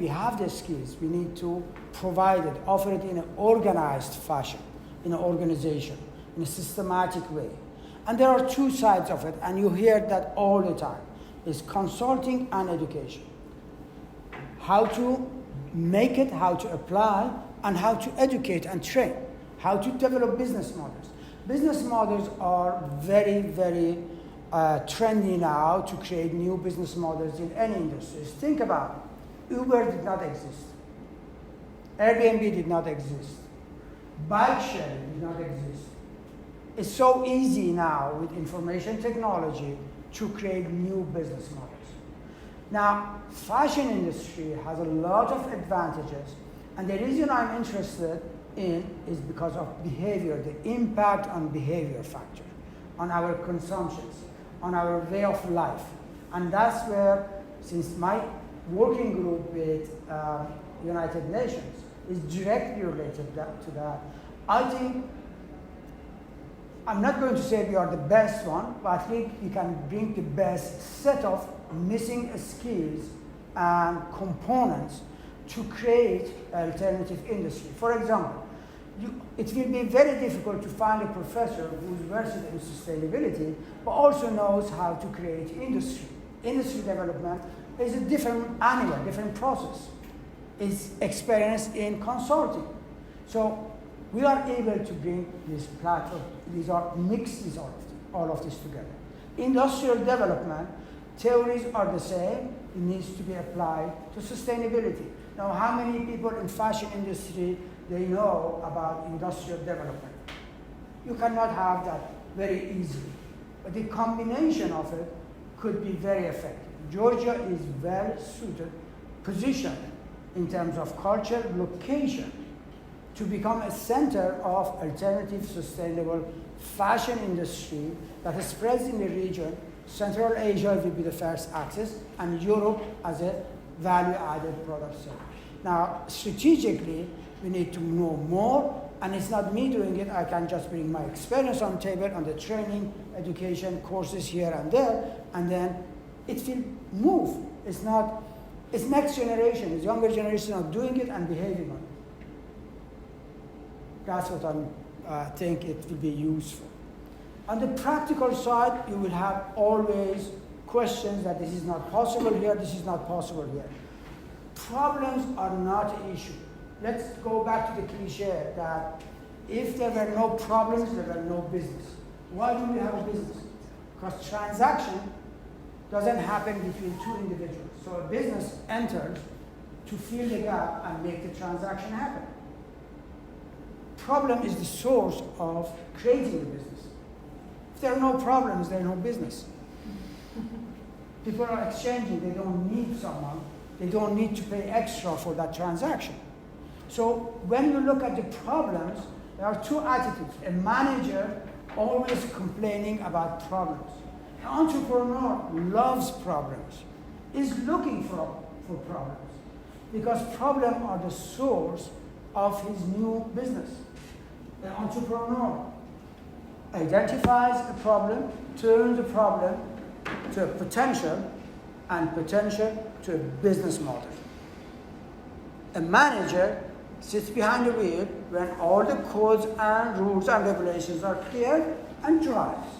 have the skills, we need to provide it, offer it in an organized fashion, in an organization, in a systematic way. And there are two sides of it, and you hear that all the time, is consulting and education. How to make it, how to apply, and how to educate and train, how to develop business models. Business models are very, very trendy now to create new business models in any industries. Think about it. Uber did not exist. Airbnb did not exist. Bike sharing did not exist. It's so easy now with information technology to create new business models. Now, fashion industry has a lot of advantages, and the reason I'm interested in is because of behavior, the impact on behavior factor, on our consumptions, on our way of life. And that's where, since my working group with United Nations is directly related to that, I think, I'm not going to say we are the best one, but I think we can bring the best set of missing skills and components to create alternative industry. For example, it will be very difficult to find a professor who's versed in sustainability, but also knows how to create industry. Industry development is a different animal, different process. It's experience in consulting. So we are able to bring this platform, mix all of this together. Industrial development, theories are the same, it needs to be applied to sustainability. Now, how many people in fashion industry, they know about industrial development? You cannot have that very easily. But the combination of it could be very effective. Georgia is well suited, positioned in terms of culture, location, to become a center of alternative sustainable fashion industry that spreads in the region. Central Asia will be the first access, and Europe as a value-added product center. Now, strategically, we need to know more, and it's not me doing it. I can just bring my experience on the table, on the training, education, courses here and there, and then it will move. It's next generation, it's younger generation are doing it and behaving on it. That's what I think it will be useful. On the practical side, you will have always questions that this is not possible here, this is not possible here. Problems are not an issue. Let's go back to the cliche that if there were no problems, there were no business. Why do we have a business? Because transaction doesn't happen between two individuals. So a business enters to fill the gap and make the transaction happen. Problem is the source of creating the business. If there are no problems, there are no business. People are exchanging, they don't need someone, they don't need to pay extra for that transaction. So when you look at the problems, there are two attitudes. A manager always complaining about problems. An entrepreneur loves problems, is looking for problems, because problems are the source of his new business. The entrepreneur identifies a problem, turns the problem to a potential, and potential to a business model. A manager sits behind the wheel when all the codes and rules and regulations are clear and drives.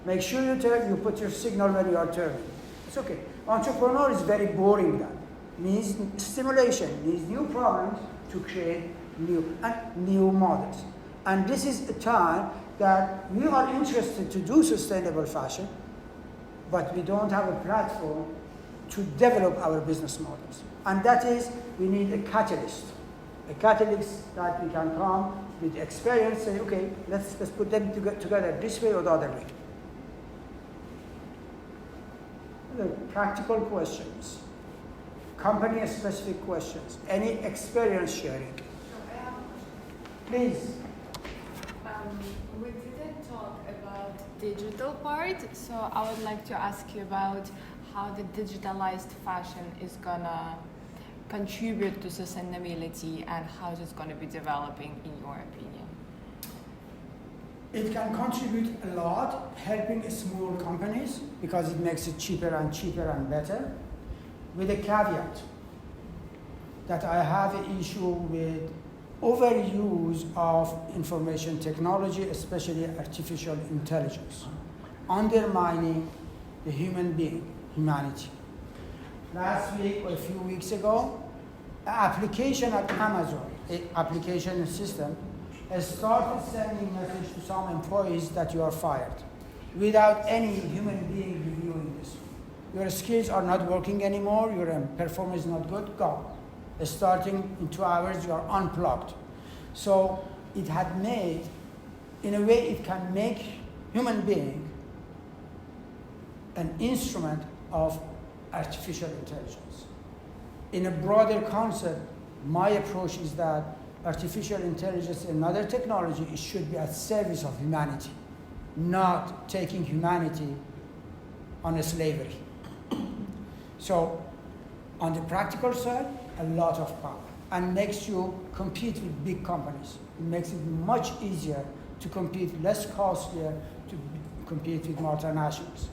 Make sure you turn, you put your signal when you are turning. It's okay. Entrepreneur is very boring then. Needs stimulation, needs new problems to create new models. And this is a time that we are interested to do sustainable fashion, but we don't have a platform to develop our business models. And that is, we need a catalyst that we can come with experience, say, okay, let's put them together this way or the other way. The practical questions, company-specific questions, any experience sharing. So I have a question. Please. We didn't talk about digital part, so I would like to ask you about how the digitalized fashion is gonna contribute to sustainability and how it's gonna be developing in your opinion. It can contribute a lot, helping small companies because it makes it cheaper and better, with a caveat that I have an issue with overuse of information technology, especially artificial intelligence, undermining the human being, humanity. Last week or a few weeks ago, an application at Amazon, an application system, has started sending message to some employees that you are fired without any human being reviewing this. Your skills are not working anymore, your performance is not good, go. Starting in 2 hours, you are unplugged. So it had made, in a way, it can make human being an instrument of artificial intelligence. In a broader concept, my approach is that artificial intelligence, another technology, it should be at service of humanity, not taking humanity on a slavery. So on the practical side, a lot of power, and makes you compete with big companies. It makes it much easier to compete, less costlier to compete with multinationals.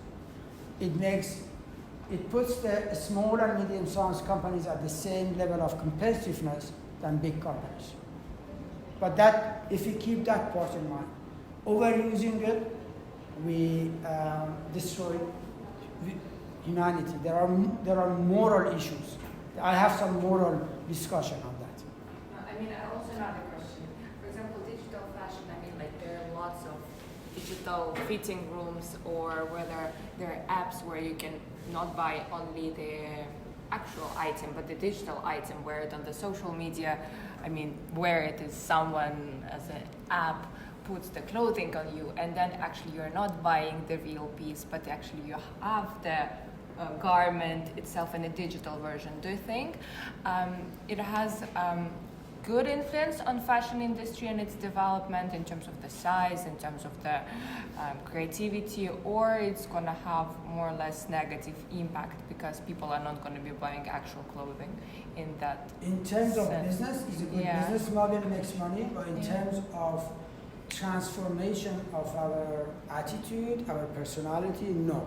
It puts the small and medium-sized companies at the same level of competitiveness than big companies. But that, if we keep that part in mind, overusing it, we destroy humanity. There are moral issues. I have some moral discussion on that. I mean, also another question. For example, digital fashion, I mean, like there are lots of digital fitting rooms, or whether there are apps where you can not buy only the actual item, but the digital item, wear it on the social media. I mean, where it is someone as an app puts the clothing on you, and then actually you're not buying the real piece, but actually you have the garment itself in a digital version. Do you think it has good influence on fashion industry and its development in terms of the size, in terms of the creativity, or it's going to have more or less negative impact because people are not going to be buying actual clothing in that In terms of sense? business, it's a good Yeah. business model, makes money, but in Yeah. terms of transformation of our attitude, our personality, no.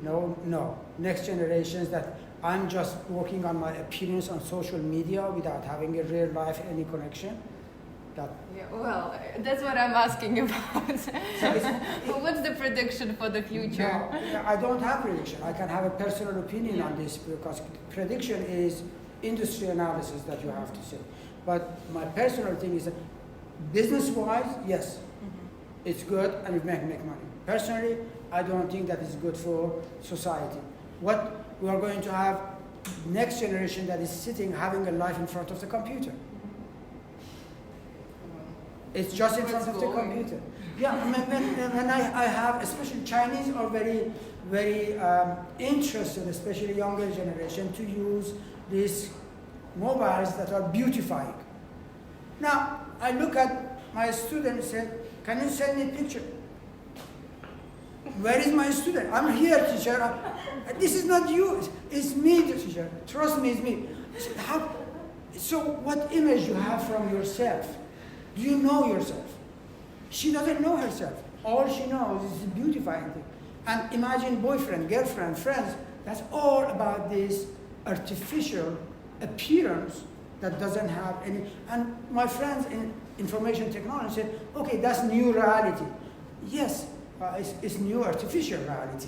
No. Next generations that I'm just working on my appearance on social media without having a real life any connection. That Yeah, well, that's what I'm asking about. so it's, What's the prediction for the future? no, I don't have prediction. I can have a personal opinion on this because prediction is industry analysis that you have to say. But my personal thing is that business-wise, yes, it's good and it make money. Personally, I don't think that is good for society. What we are going to have next generation that is sitting having a life in front of the computer. It's just in front of the computer. Yeah, when I have, especially Chinese are very, very interested, especially younger generation, to use these mobiles that are beautifying. Now, I look at my student and say, can you send me a picture? Where is my student? I'm here, teacher. This is not you. It's me, teacher. Trust me, it's me. So what image you have from yourself? Do you know yourself? She doesn't know herself. All she knows is the beautifying thing. And imagine boyfriend, girlfriend, friends. That's all about this artificial appearance that doesn't have any. And my friends in information technology said, okay, that's new reality. Yes, it's new artificial reality.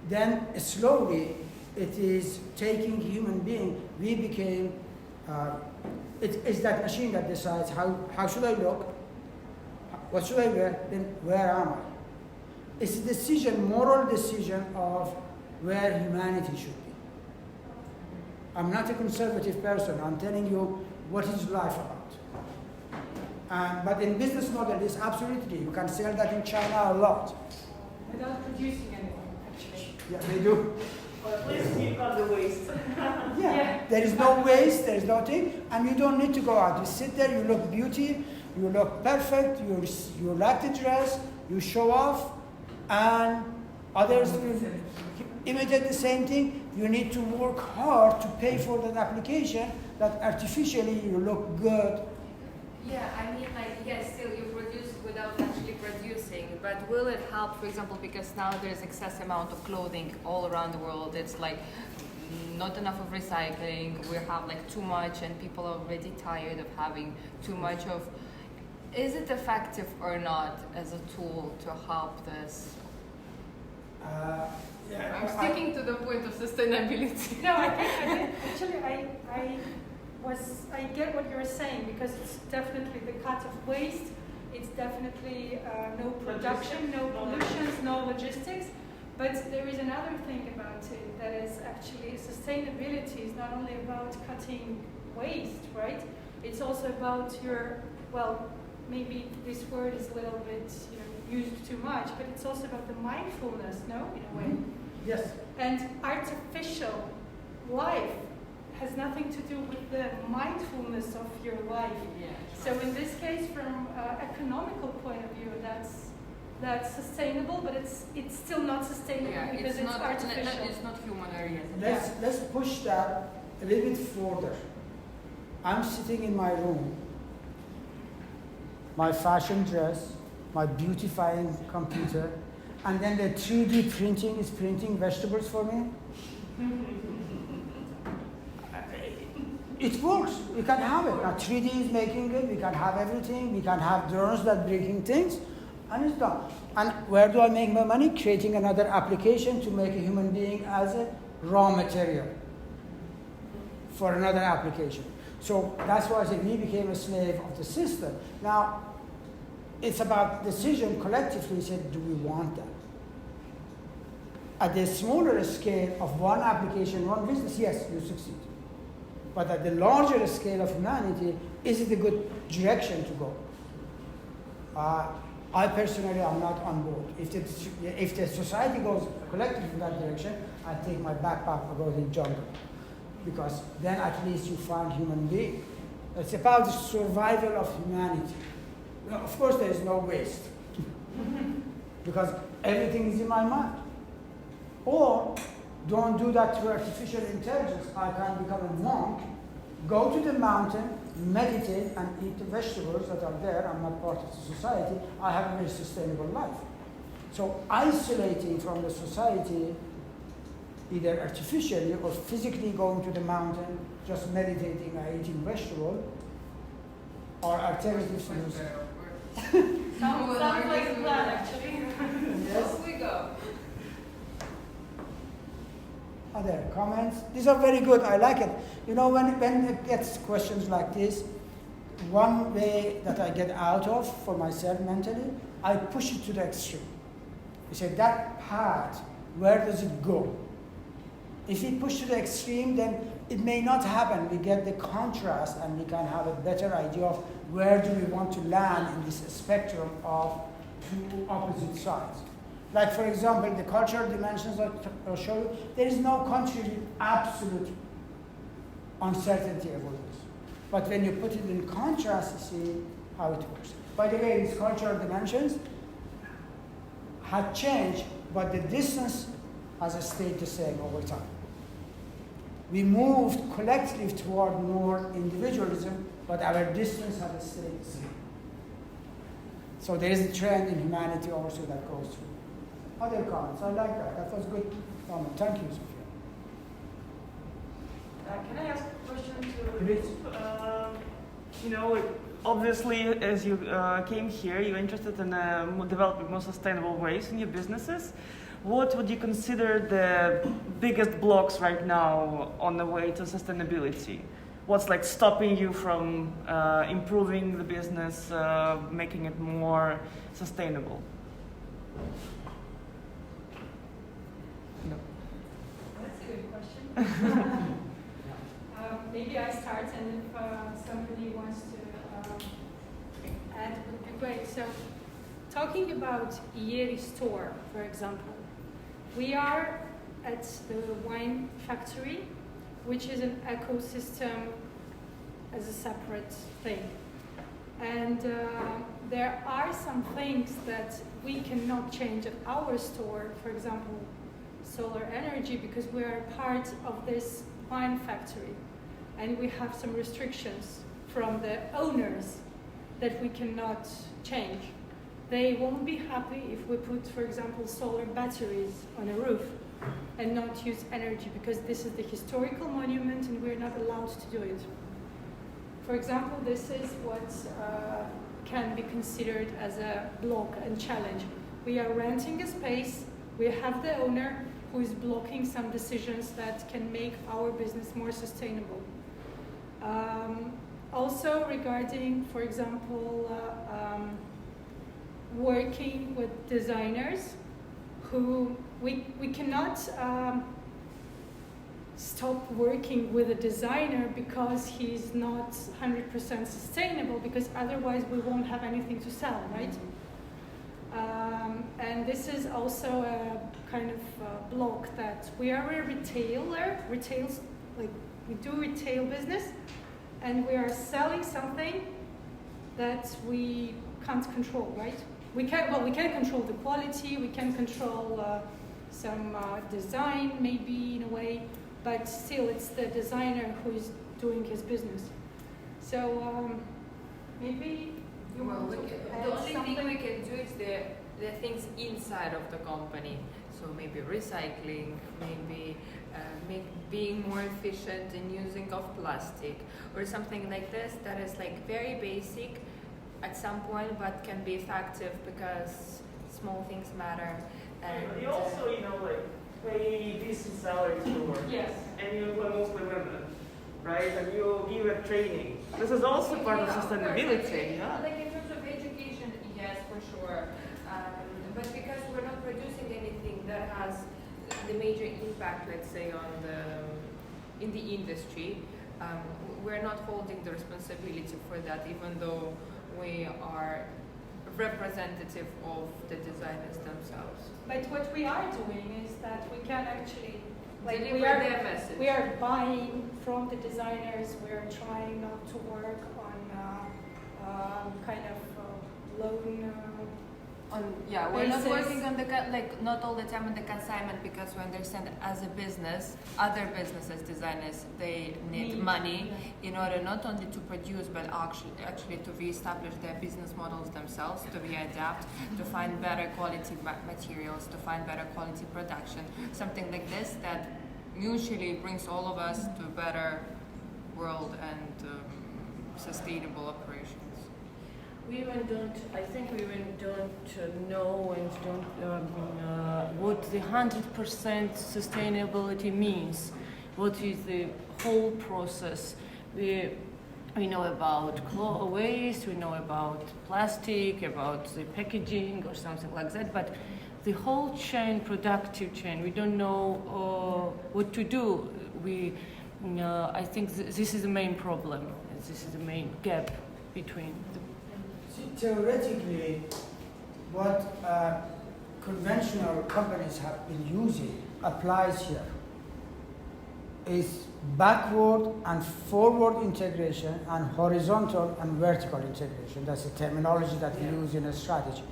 Then slowly it is taking human being. We became, it's that machine that decides how should I look, what should I wear, then where am I? It's a decision, moral decision of where humanity should be. I'm not a conservative person. I'm telling you what is life about. But in business model, it's absolutely, you can sell that in China a lot. Without producing anything, actually. Yeah, they do. Or at least you got the waste. Yeah, there is no waste, there is nothing, and you don't need to go out. You sit there, you look beauty, you look perfect, you like the dress, you show off, and others will imitate the same thing. You need to work hard to pay for that application that artificially you look good. Yeah, I mean, like, yes, still you produce without actually producing, but will it help, for example, because now there's excess amount of clothing all around the world, it's like not enough of recycling, we have like too much and people are already tired of having too much of, is it effective or not as a tool to help this? Yeah, I'm sticking to the point of sustainability. No, actually, I get what you're saying, because it's definitely the cut of waste, it's definitely no production, no pollutions, no logistics, but there is another thing about it, that is actually sustainability is not only about cutting waste, right? It's also about your, well, maybe this word is a little bit used too much, but it's also about the mindfulness, no, in a way. Yes. And artificial life has nothing to do with the mindfulness of your life. Yeah. So in this case, from an economical point of view, that's sustainable, but it's still not sustainable because it's artificial. It's not human oriented. Let's push that a little bit further. I'm sitting in my room, my fashion dress, my beautifying computer, and then the 3D printing is printing vegetables for me. it works. We can have it. Now 3D is making it. We can have everything. We can have drones that breaking things, and it's done. And where do I make my money? Creating another application to make a human being as a raw material for another application. So that's why I said we became a slave of the system. Now, it's about decision collectively. Said, do we want that? At the smaller scale of one application, one business, yes, you succeed. But at the larger scale of humanity, is it a good direction to go? I personally am not on board. If the society goes collectively in that direction, I take my backpack and go to the jungle. Because then at least you find human being. It's about the survival of humanity. Now, of course, there is no waste. Because everything is in my mind. Or don't do that through artificial intelligence. I can become a monk, go to the mountain, meditate, and eat the vegetables that are there. I'm not part of the society. I have a very sustainable life. So isolating from the society, either artificially or physically going to the mountain, just meditating and eating vegetables, or alternative solutions. Sounds like a plan, actually. Yes. Off we go. Other comments? These are very good. I like it. You know, when it gets questions like this, one way that I get out of for myself mentally, I push it to the extreme. I say, that path, where does it go? If we push to the extreme, then it may not happen. We get the contrast and we can have a better idea of where do we want to land in this spectrum of two opposite sides. Like, for example, the cultural dimensions I'll show you, there is no country with absolute uncertainty about this. But when you put it in contrast, you see how it works. By the way, these cultural dimensions have changed, but the distance has stayed the same over time. We moved collectively toward more individualism, but our distance has stayed the same. So there is a trend in humanity also that goes through. Other comments? I like that. That was a good comment. Thank you, Sophia. Can I ask a question to Please. you know, like, obviously, as you came here, you're interested in developing more sustainable ways in your businesses. What would you consider the biggest blocks right now on the way to sustainability? What's like stopping you from improving the business, making it more sustainable? No. That's a good question. Maybe I start, and if somebody wants to add, would be great. So, talking about Ieri store, for example, we are at the wine factory, which is an ecosystem as a separate thing. And there are some things that we cannot change at our store, for example, solar energy, because we are part of this wine factory. And we have some restrictions from the owners that we cannot change. They won't be happy if we put, for example, solar batteries on a roof and not use energy, because this is the historical monument and we're not allowed to do it. For example, this is what can be considered as a block and challenge. We are renting a space, we have the owner who is blocking some decisions that can make our business more sustainable. Also regarding, for example, working with designers who we cannot stop working with a designer because he's not 100% sustainable, because otherwise we won't have anything to sell, right? And this is also a kind of block that we are a retailer, like we do retail business, and we are selling something that we can't control, right? We can control the quality, we can control some design maybe in a way, but still it's the designer who is doing his business. So maybe you want to add the only something? thing we can do is the things inside of the company. So maybe recycling, maybe being more efficient in using of plastic or something like this that is like very basic at some point, but can be effective because small things matter. And you also, like pay decent salaries to work. Yes. And you employ mostly women, right? And you give a training. This is also part of sustainability. Yeah. Like in terms of education, yes, for sure. But because we're not producing anything that has the major impact, let's say, in the industry, we're not holding the responsibility for that, even though we are representative of the designers themselves. But what we are doing is that we can actually, Deliver we are their message. We are buying from the designers. We're trying not to work on kind of loan. We're not basis. working on the not all the time on the consignment because we understand as a business, other businesses, designers, they need money in order not only to produce but actually to re-establish their business models themselves, to readapt, to find better quality materials, to find better quality production, something like this that mutually brings all of us to a better world and sustainable operations. We even don't, I think we even don't know and don't what the 100% sustainability means. What is the whole process? We know about waste, we know about plastic, about the packaging or something like that, but the whole chain, productive chain, we don't know what to do. I think this is the main problem. This is the main gap between the Theoretically, what conventional companies have been using applies here. Is backward and forward integration and horizontal and vertical integration. That's the terminology that we use in a strategy.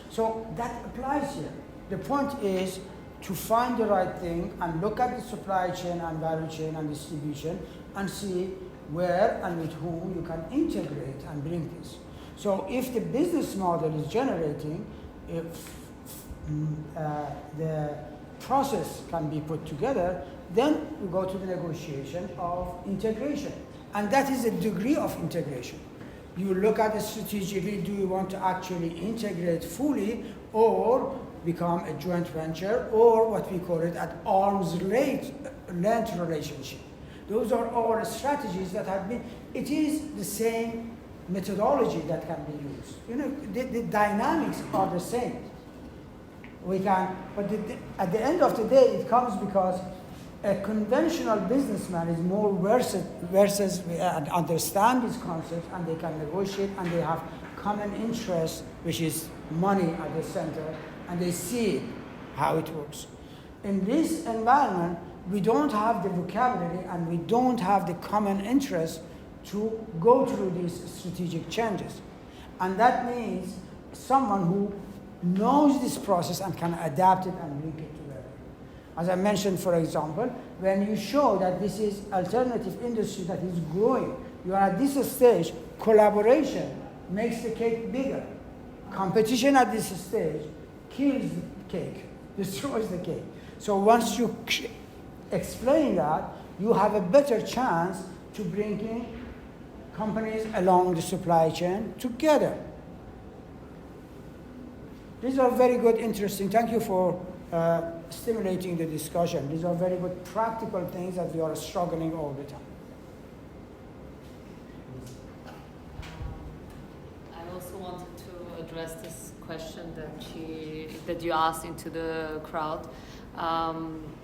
So that applies here. The point is to find the right thing and look at the supply chain and value chain and distribution and see where and with whom you can integrate and bring this. So if the business model is generating, if the process can be put together, then we go to the negotiation of integration. And that is a degree of integration. You look at it strategically, do you want to actually integrate fully or become a joint venture or what we call it at arm's length relationship. Those are all strategies that have been, it is the same methodology that can be used. The dynamics are the same. We can, but at the end of the day, it comes because a conventional businessman is more versus understand these concepts and they can negotiate and they have common interest, which is money at the center, and they see how it works. In this environment, we don't have the vocabulary and we don't have the common interest to go through these strategic changes. And that means someone who knows this process and can adapt it and link it together. As I mentioned, for example, when you show that this is alternative industry that is growing, you are at this stage, collaboration makes the cake bigger. Competition at this stage kills the cake, destroys the cake. So once you explain that, you have a better chance to bring in companies along the supply chain together. These are very good, interesting. Thank you for stimulating the discussion. These are very good practical things that we are struggling all the time. I also wanted to address this question that you asked into the crowd.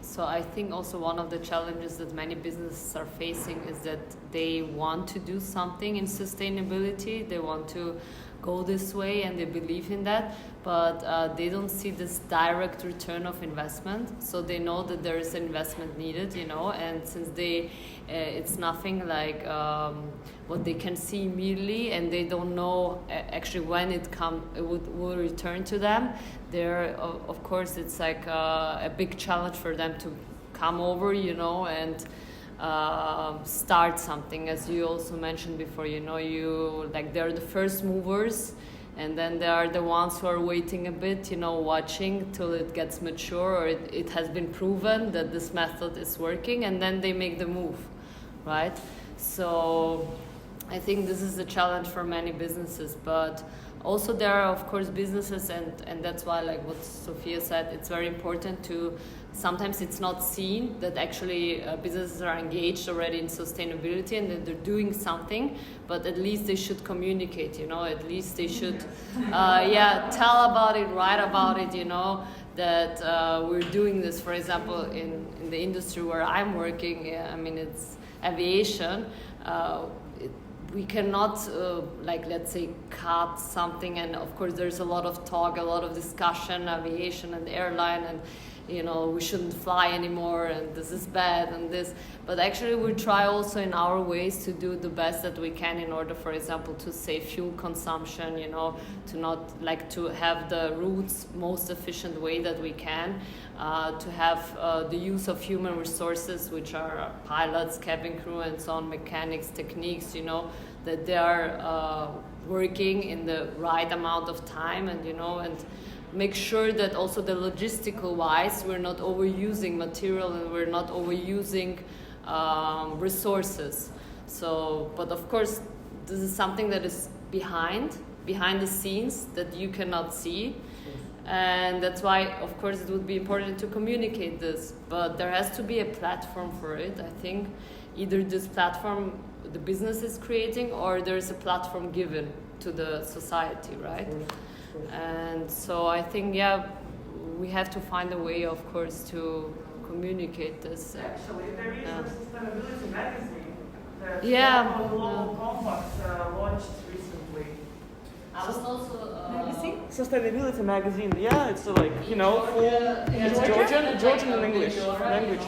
So I think also one of the challenges that many businesses are facing is that they want to do something in sustainability. They want to go this way and they believe in that, but they don't see this direct return of investment. So they know that there is an investment needed, and since it's nothing like what they can see immediately, and they don't know actually when it will return to them. There, of course, it's like a big challenge for them to come over, and start something. As you also mentioned before, they're the first movers, And then there are the ones who are waiting a bit, watching till it gets mature or it has been proven that this method is working, and then they make the move, right? So I think this is a challenge for many businesses, but also there are, of course, businesses, and that's why, like what Sophia said, it's very important to, sometimes it's not seen that actually businesses are engaged already in sustainability and that they're doing something, but at least they should communicate, at least they should, tell about it, write about it, that we're doing this. For example, in the industry where I'm working, it's aviation, we cannot, let's say, cut something, and of course there's a lot of talk, a lot of discussion, aviation and airline, and we shouldn't fly anymore, and this is bad, and this. But actually we try also in our ways to do the best that we can in order, for example, to save fuel consumption, to not, to have the routes most efficient way that we can, to have the use of human resources, which are pilots, cabin crew, and so on, mechanics, techniques, that they are working in the right amount of time, and, and make sure that also the logistical wise we're not overusing material and we're not overusing resources. So, but of course this is something that is behind the scenes that you cannot see, and that's why of course it would be important to communicate this, but there has to be a platform for it. I think either this platform the business is creating or there's a platform given to the society, right? And so I think, we have to find a way, of course, to communicate this. Actually, there is a sustainability magazine that Global Compact launched recently. I was also Sustainability magazine, it's full, it's Georgian and English language.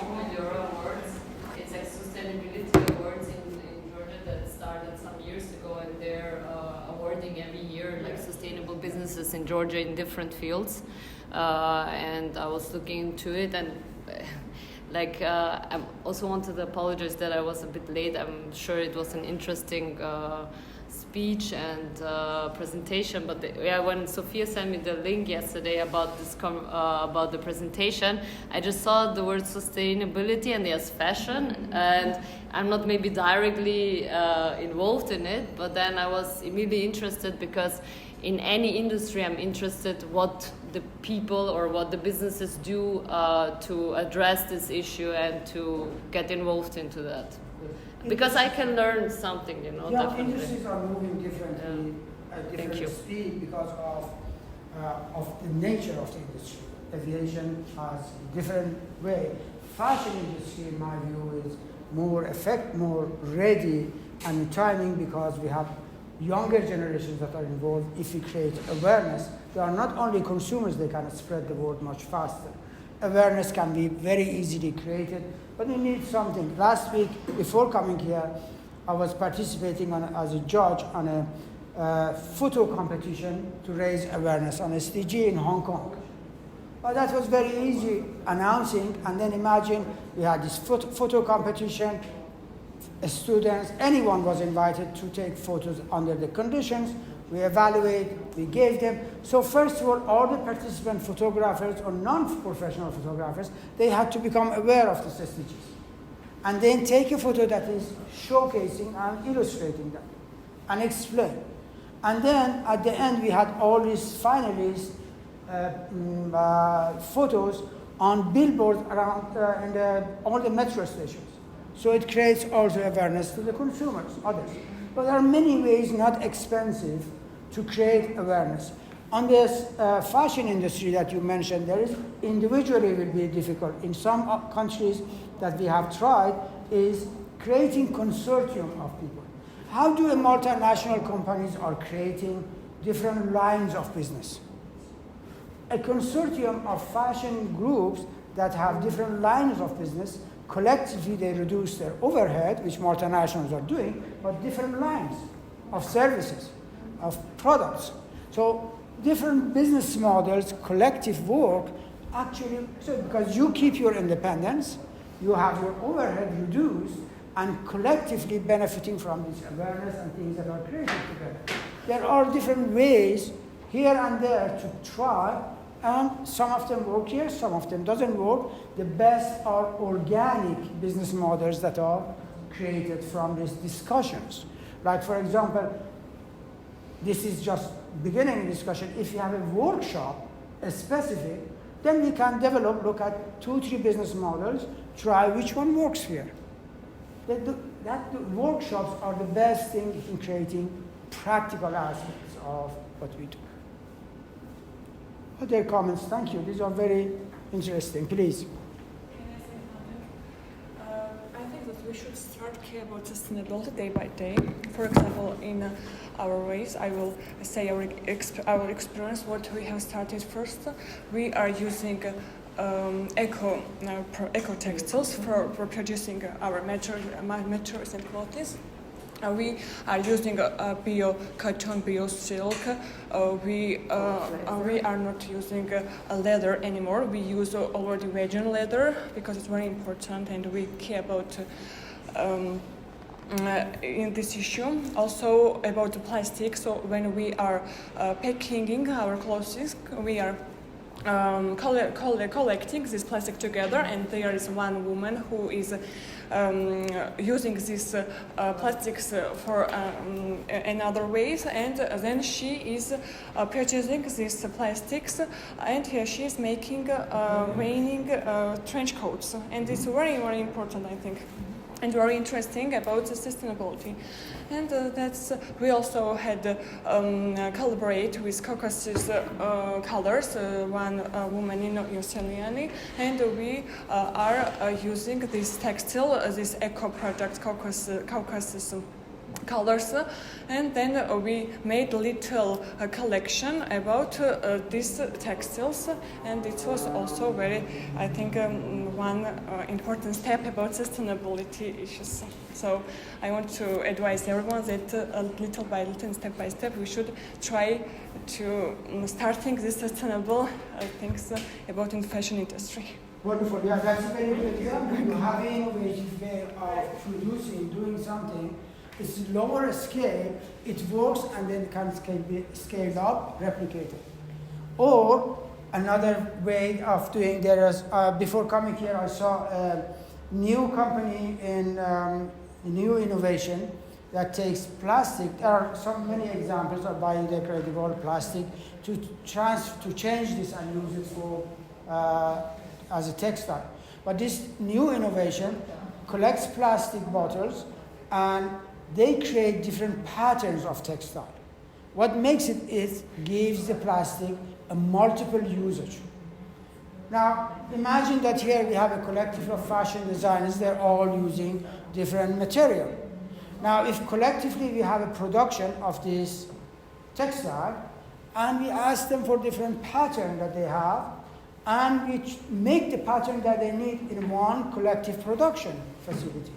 It's like sustainability awards in Georgia that started some years ago, and they're awarding every year sustainable businesses in Georgia in different fields. And I was looking into it, and I also wanted to apologize that I was a bit late. I'm sure it was an interesting speech and presentation, but when Sophia sent me the link yesterday about this about the presentation, I just saw the word sustainability and yes, fashion, and I'm not maybe directly involved in it, but then I was immediately interested because in any industry I'm interested what the people or what the businesses do to address this issue and to get involved into that. Because I can learn something, definitely. Industries are moving differently at different speed because of the nature of the industry. Aviation has a different way. Fashion industry, in my view, is more ready and timing because we have younger generations that are involved. If we create awareness, they are not only consumers, they can spread the word much faster. Awareness can be very easily created, but you need something. Last week, before coming here, I was participating as a judge on a photo competition to raise awareness on SDG in Hong Kong. But that was very easy announcing, and then imagine we had this photo competition, students, anyone was invited to take photos under the conditions. We evaluate, we gave them. So first of all the participant photographers or non-professional photographers, they had to become aware of the SDGs. And then take a photo that is showcasing and illustrating them and explain. And then at the end, we had all these finalists photos on billboards around all the metro stations. So it creates also awareness to the consumers, others. But there are many ways, not expensive, to create awareness. On this fashion industry that you mentioned, there is individually will be difficult. In some countries that we have tried is creating consortium of people. How do multinational companies are creating different lines of business? A consortium of fashion groups that have different lines of business, collectively they reduce their overhead, which multinationals are doing, but different lines of services, of products. So different business models, collective work, actually, so because you keep your independence, you have your overhead reduced, and collectively benefiting from this awareness and things that are created together. there are different ways here and there to try, and some of them work here, some of them doesn't work. The best are organic business models that are created from these discussions. Like, for example, this is just beginning discussion. If you have a workshop, a specific, then we can develop, look at 2-3 business models, try which one works here. The workshops are the best thing in creating practical aspects of what we do. Other comments? Thank you. These are very interesting. Please. Can I say something? I think that we should start care about sustainability day by day. For example, in our ways, I will say our experience, what we have started first. We are using eco textiles for producing our materials and clothes. We are using bio cotton, bio silk. We are not using leather anymore. We use already virgin leather because it's very important, and we care about in this issue. Also about the plastic. So when we are packaging our clothes, we are collecting this plastic together, and there is one woman who is using these plastics for another ways, and then she is purchasing these plastics, and she is making raining trench coats, and it's very, very important, I think, and very interesting about the sustainability. And that's we also had collaborate with Caucasus Colors, one woman in Australia, and we are using this textile, this eco product, Caucasus Colors, and then we made a little collection about these textiles, and it was also very, I think, one important step about sustainability issues. So I want to advise everyone that little by little, step by step, we should try to starting this sustainable things about in the fashion industry. Wonderful. Yeah, that's a very good example. You have an innovative way of producing, doing something. It's lower scale, it works, and then can be scaled up, replicated. Or another way of doing, there is, before coming here, I saw a new company in new innovation that takes plastic. There are many examples of biodegradable plastic to change this and use it for as a textile. But this new innovation collects plastic bottles, and they create different patterns of textile. What makes it is gives the plastic a multiple usage. Now, imagine that here we have a collective of fashion designers, they're all using different material. Now, if collectively we have a production of this textile, and we ask them for different pattern that they have, and we make the pattern that they need in one collective production facility.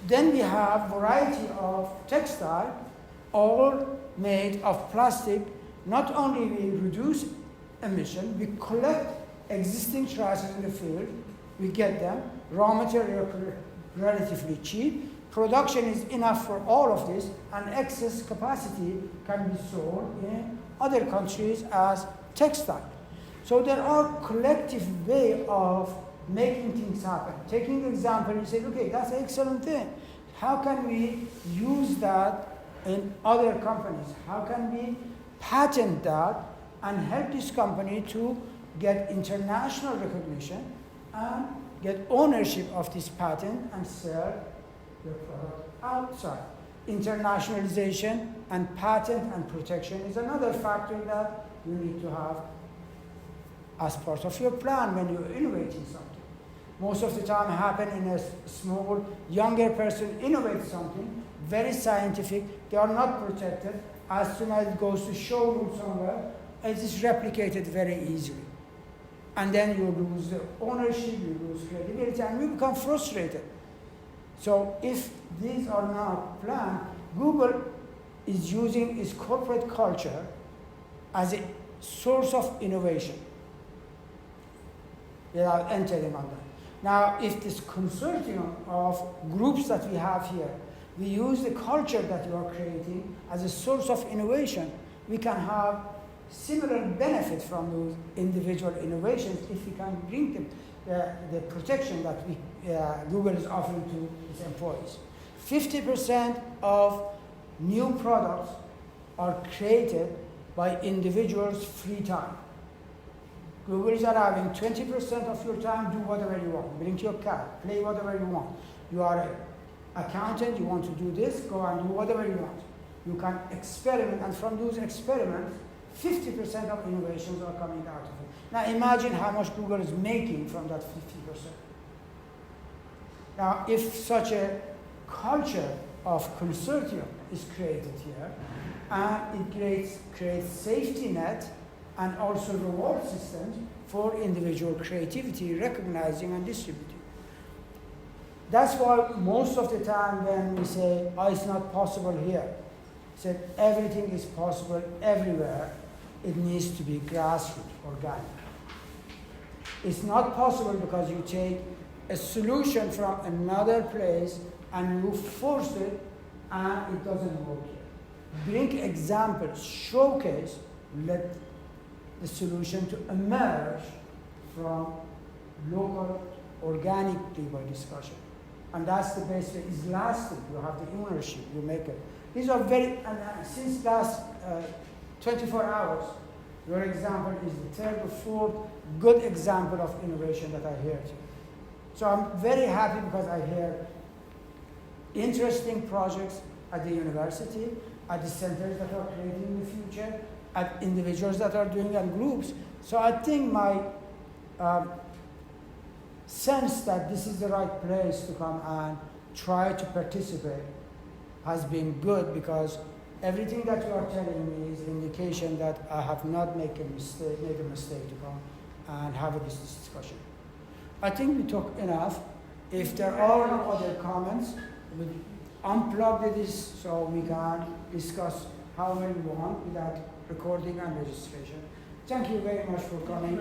Then we have variety of textile, all made of plastic. Not only we reduce emission, we collect existing traces in the field, we get them, raw material relatively cheap, production is enough for all of this, and excess capacity can be sold in other countries as textile. So there are collective way of making things happen. Taking the example, you say, okay, that's an excellent thing. How can we use that in other companies? How can we patent that and help this company to get international recognition and get ownership of this patent and sell their product outside? Internationalization and patent and protection is another factor that you need to have as part of your plan when you're innovating something. Most of the time happen in a small, younger person innovates something, very scientific, they are not protected. As soon as it goes to showroom somewhere, it is replicated very easily. And then you lose the ownership, you lose credibility, and you become frustrated. So if these are not planned, Google is using its corporate culture as a source of innovation without entering on that. Now, if this consortium of groups that we have here we use the culture that you are creating as a source of innovation, we can have similar benefit from those individual innovations if we can bring them the protection that Google is offering to its employees. 50% of new products are created by individuals' free time. Google is allowing 20% of your time, do whatever you want. Bring your cat, play whatever you want. You are an accountant, you want to do this, go and do whatever you want. You can experiment, and from those experiments, 50% of innovations are coming out of it. Now imagine how much Google is making from that 50%. Now if such a culture of consortium is created here, and it creates safety net and also reward systems for individual creativity, recognizing and distributing. That's why most of the time when we say, oh, it's not possible here, said everything is possible everywhere, it needs to be grassroots, organic. It's not possible because you take a solution from another place and you force it and it doesn't work here. Bring examples, showcase, let the solution to emerge from local, organically by discussion. And that's the best way. It's lasting. You have the ownership, you make it. These are very, and since last 24 hours, your example is the third or fourth good example of innovation that I heard. So I'm very happy because I hear interesting projects at the university, at the centers that are creating in the future, at individuals that are doing and groups. So I think my sense that this is the right place to come and try to participate has been good, because everything that you are telling me is an indication that I have not made a mistake to come and have this discussion. I think we talked enough. If there are no other comments, we unplug this so we can discuss however we want without recording and registration. Thank you very much for coming.